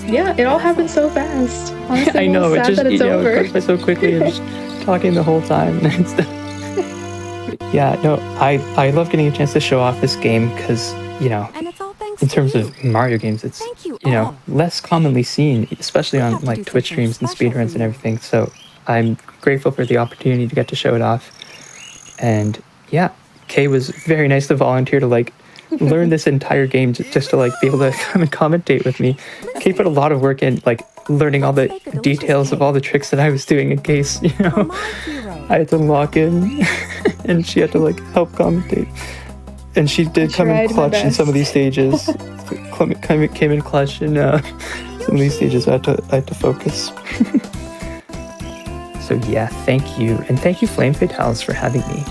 Yeah, it all happened so fast. Honestly, I know, I'm it sad just, that it's it over. goes by so quickly and just talking the whole time. Yeah, no, I love getting a chance to show off this game because, And it's all thanks in to terms you. of Mario games, it's, Thank you all. less commonly seen, especially We on have to like do Twitch something streams and special for speedruns and you. everything. So I'm grateful for the opportunity to get to show it off. And yeah, Kay was very nice to volunteer to like learn this entire game just to like be able to come and commentate with me. Kay put a lot of work in like learning all the Let's make a delicious details of cake. all the tricks that I was doing in case, For my hero. I had to lock in and she had to like help commentate. And she did come in tried my clutch in some of these best. stages. Came in clutch in some of these stages. I had to focus. So yeah, thank you. And thank you Flame Fatales for having me.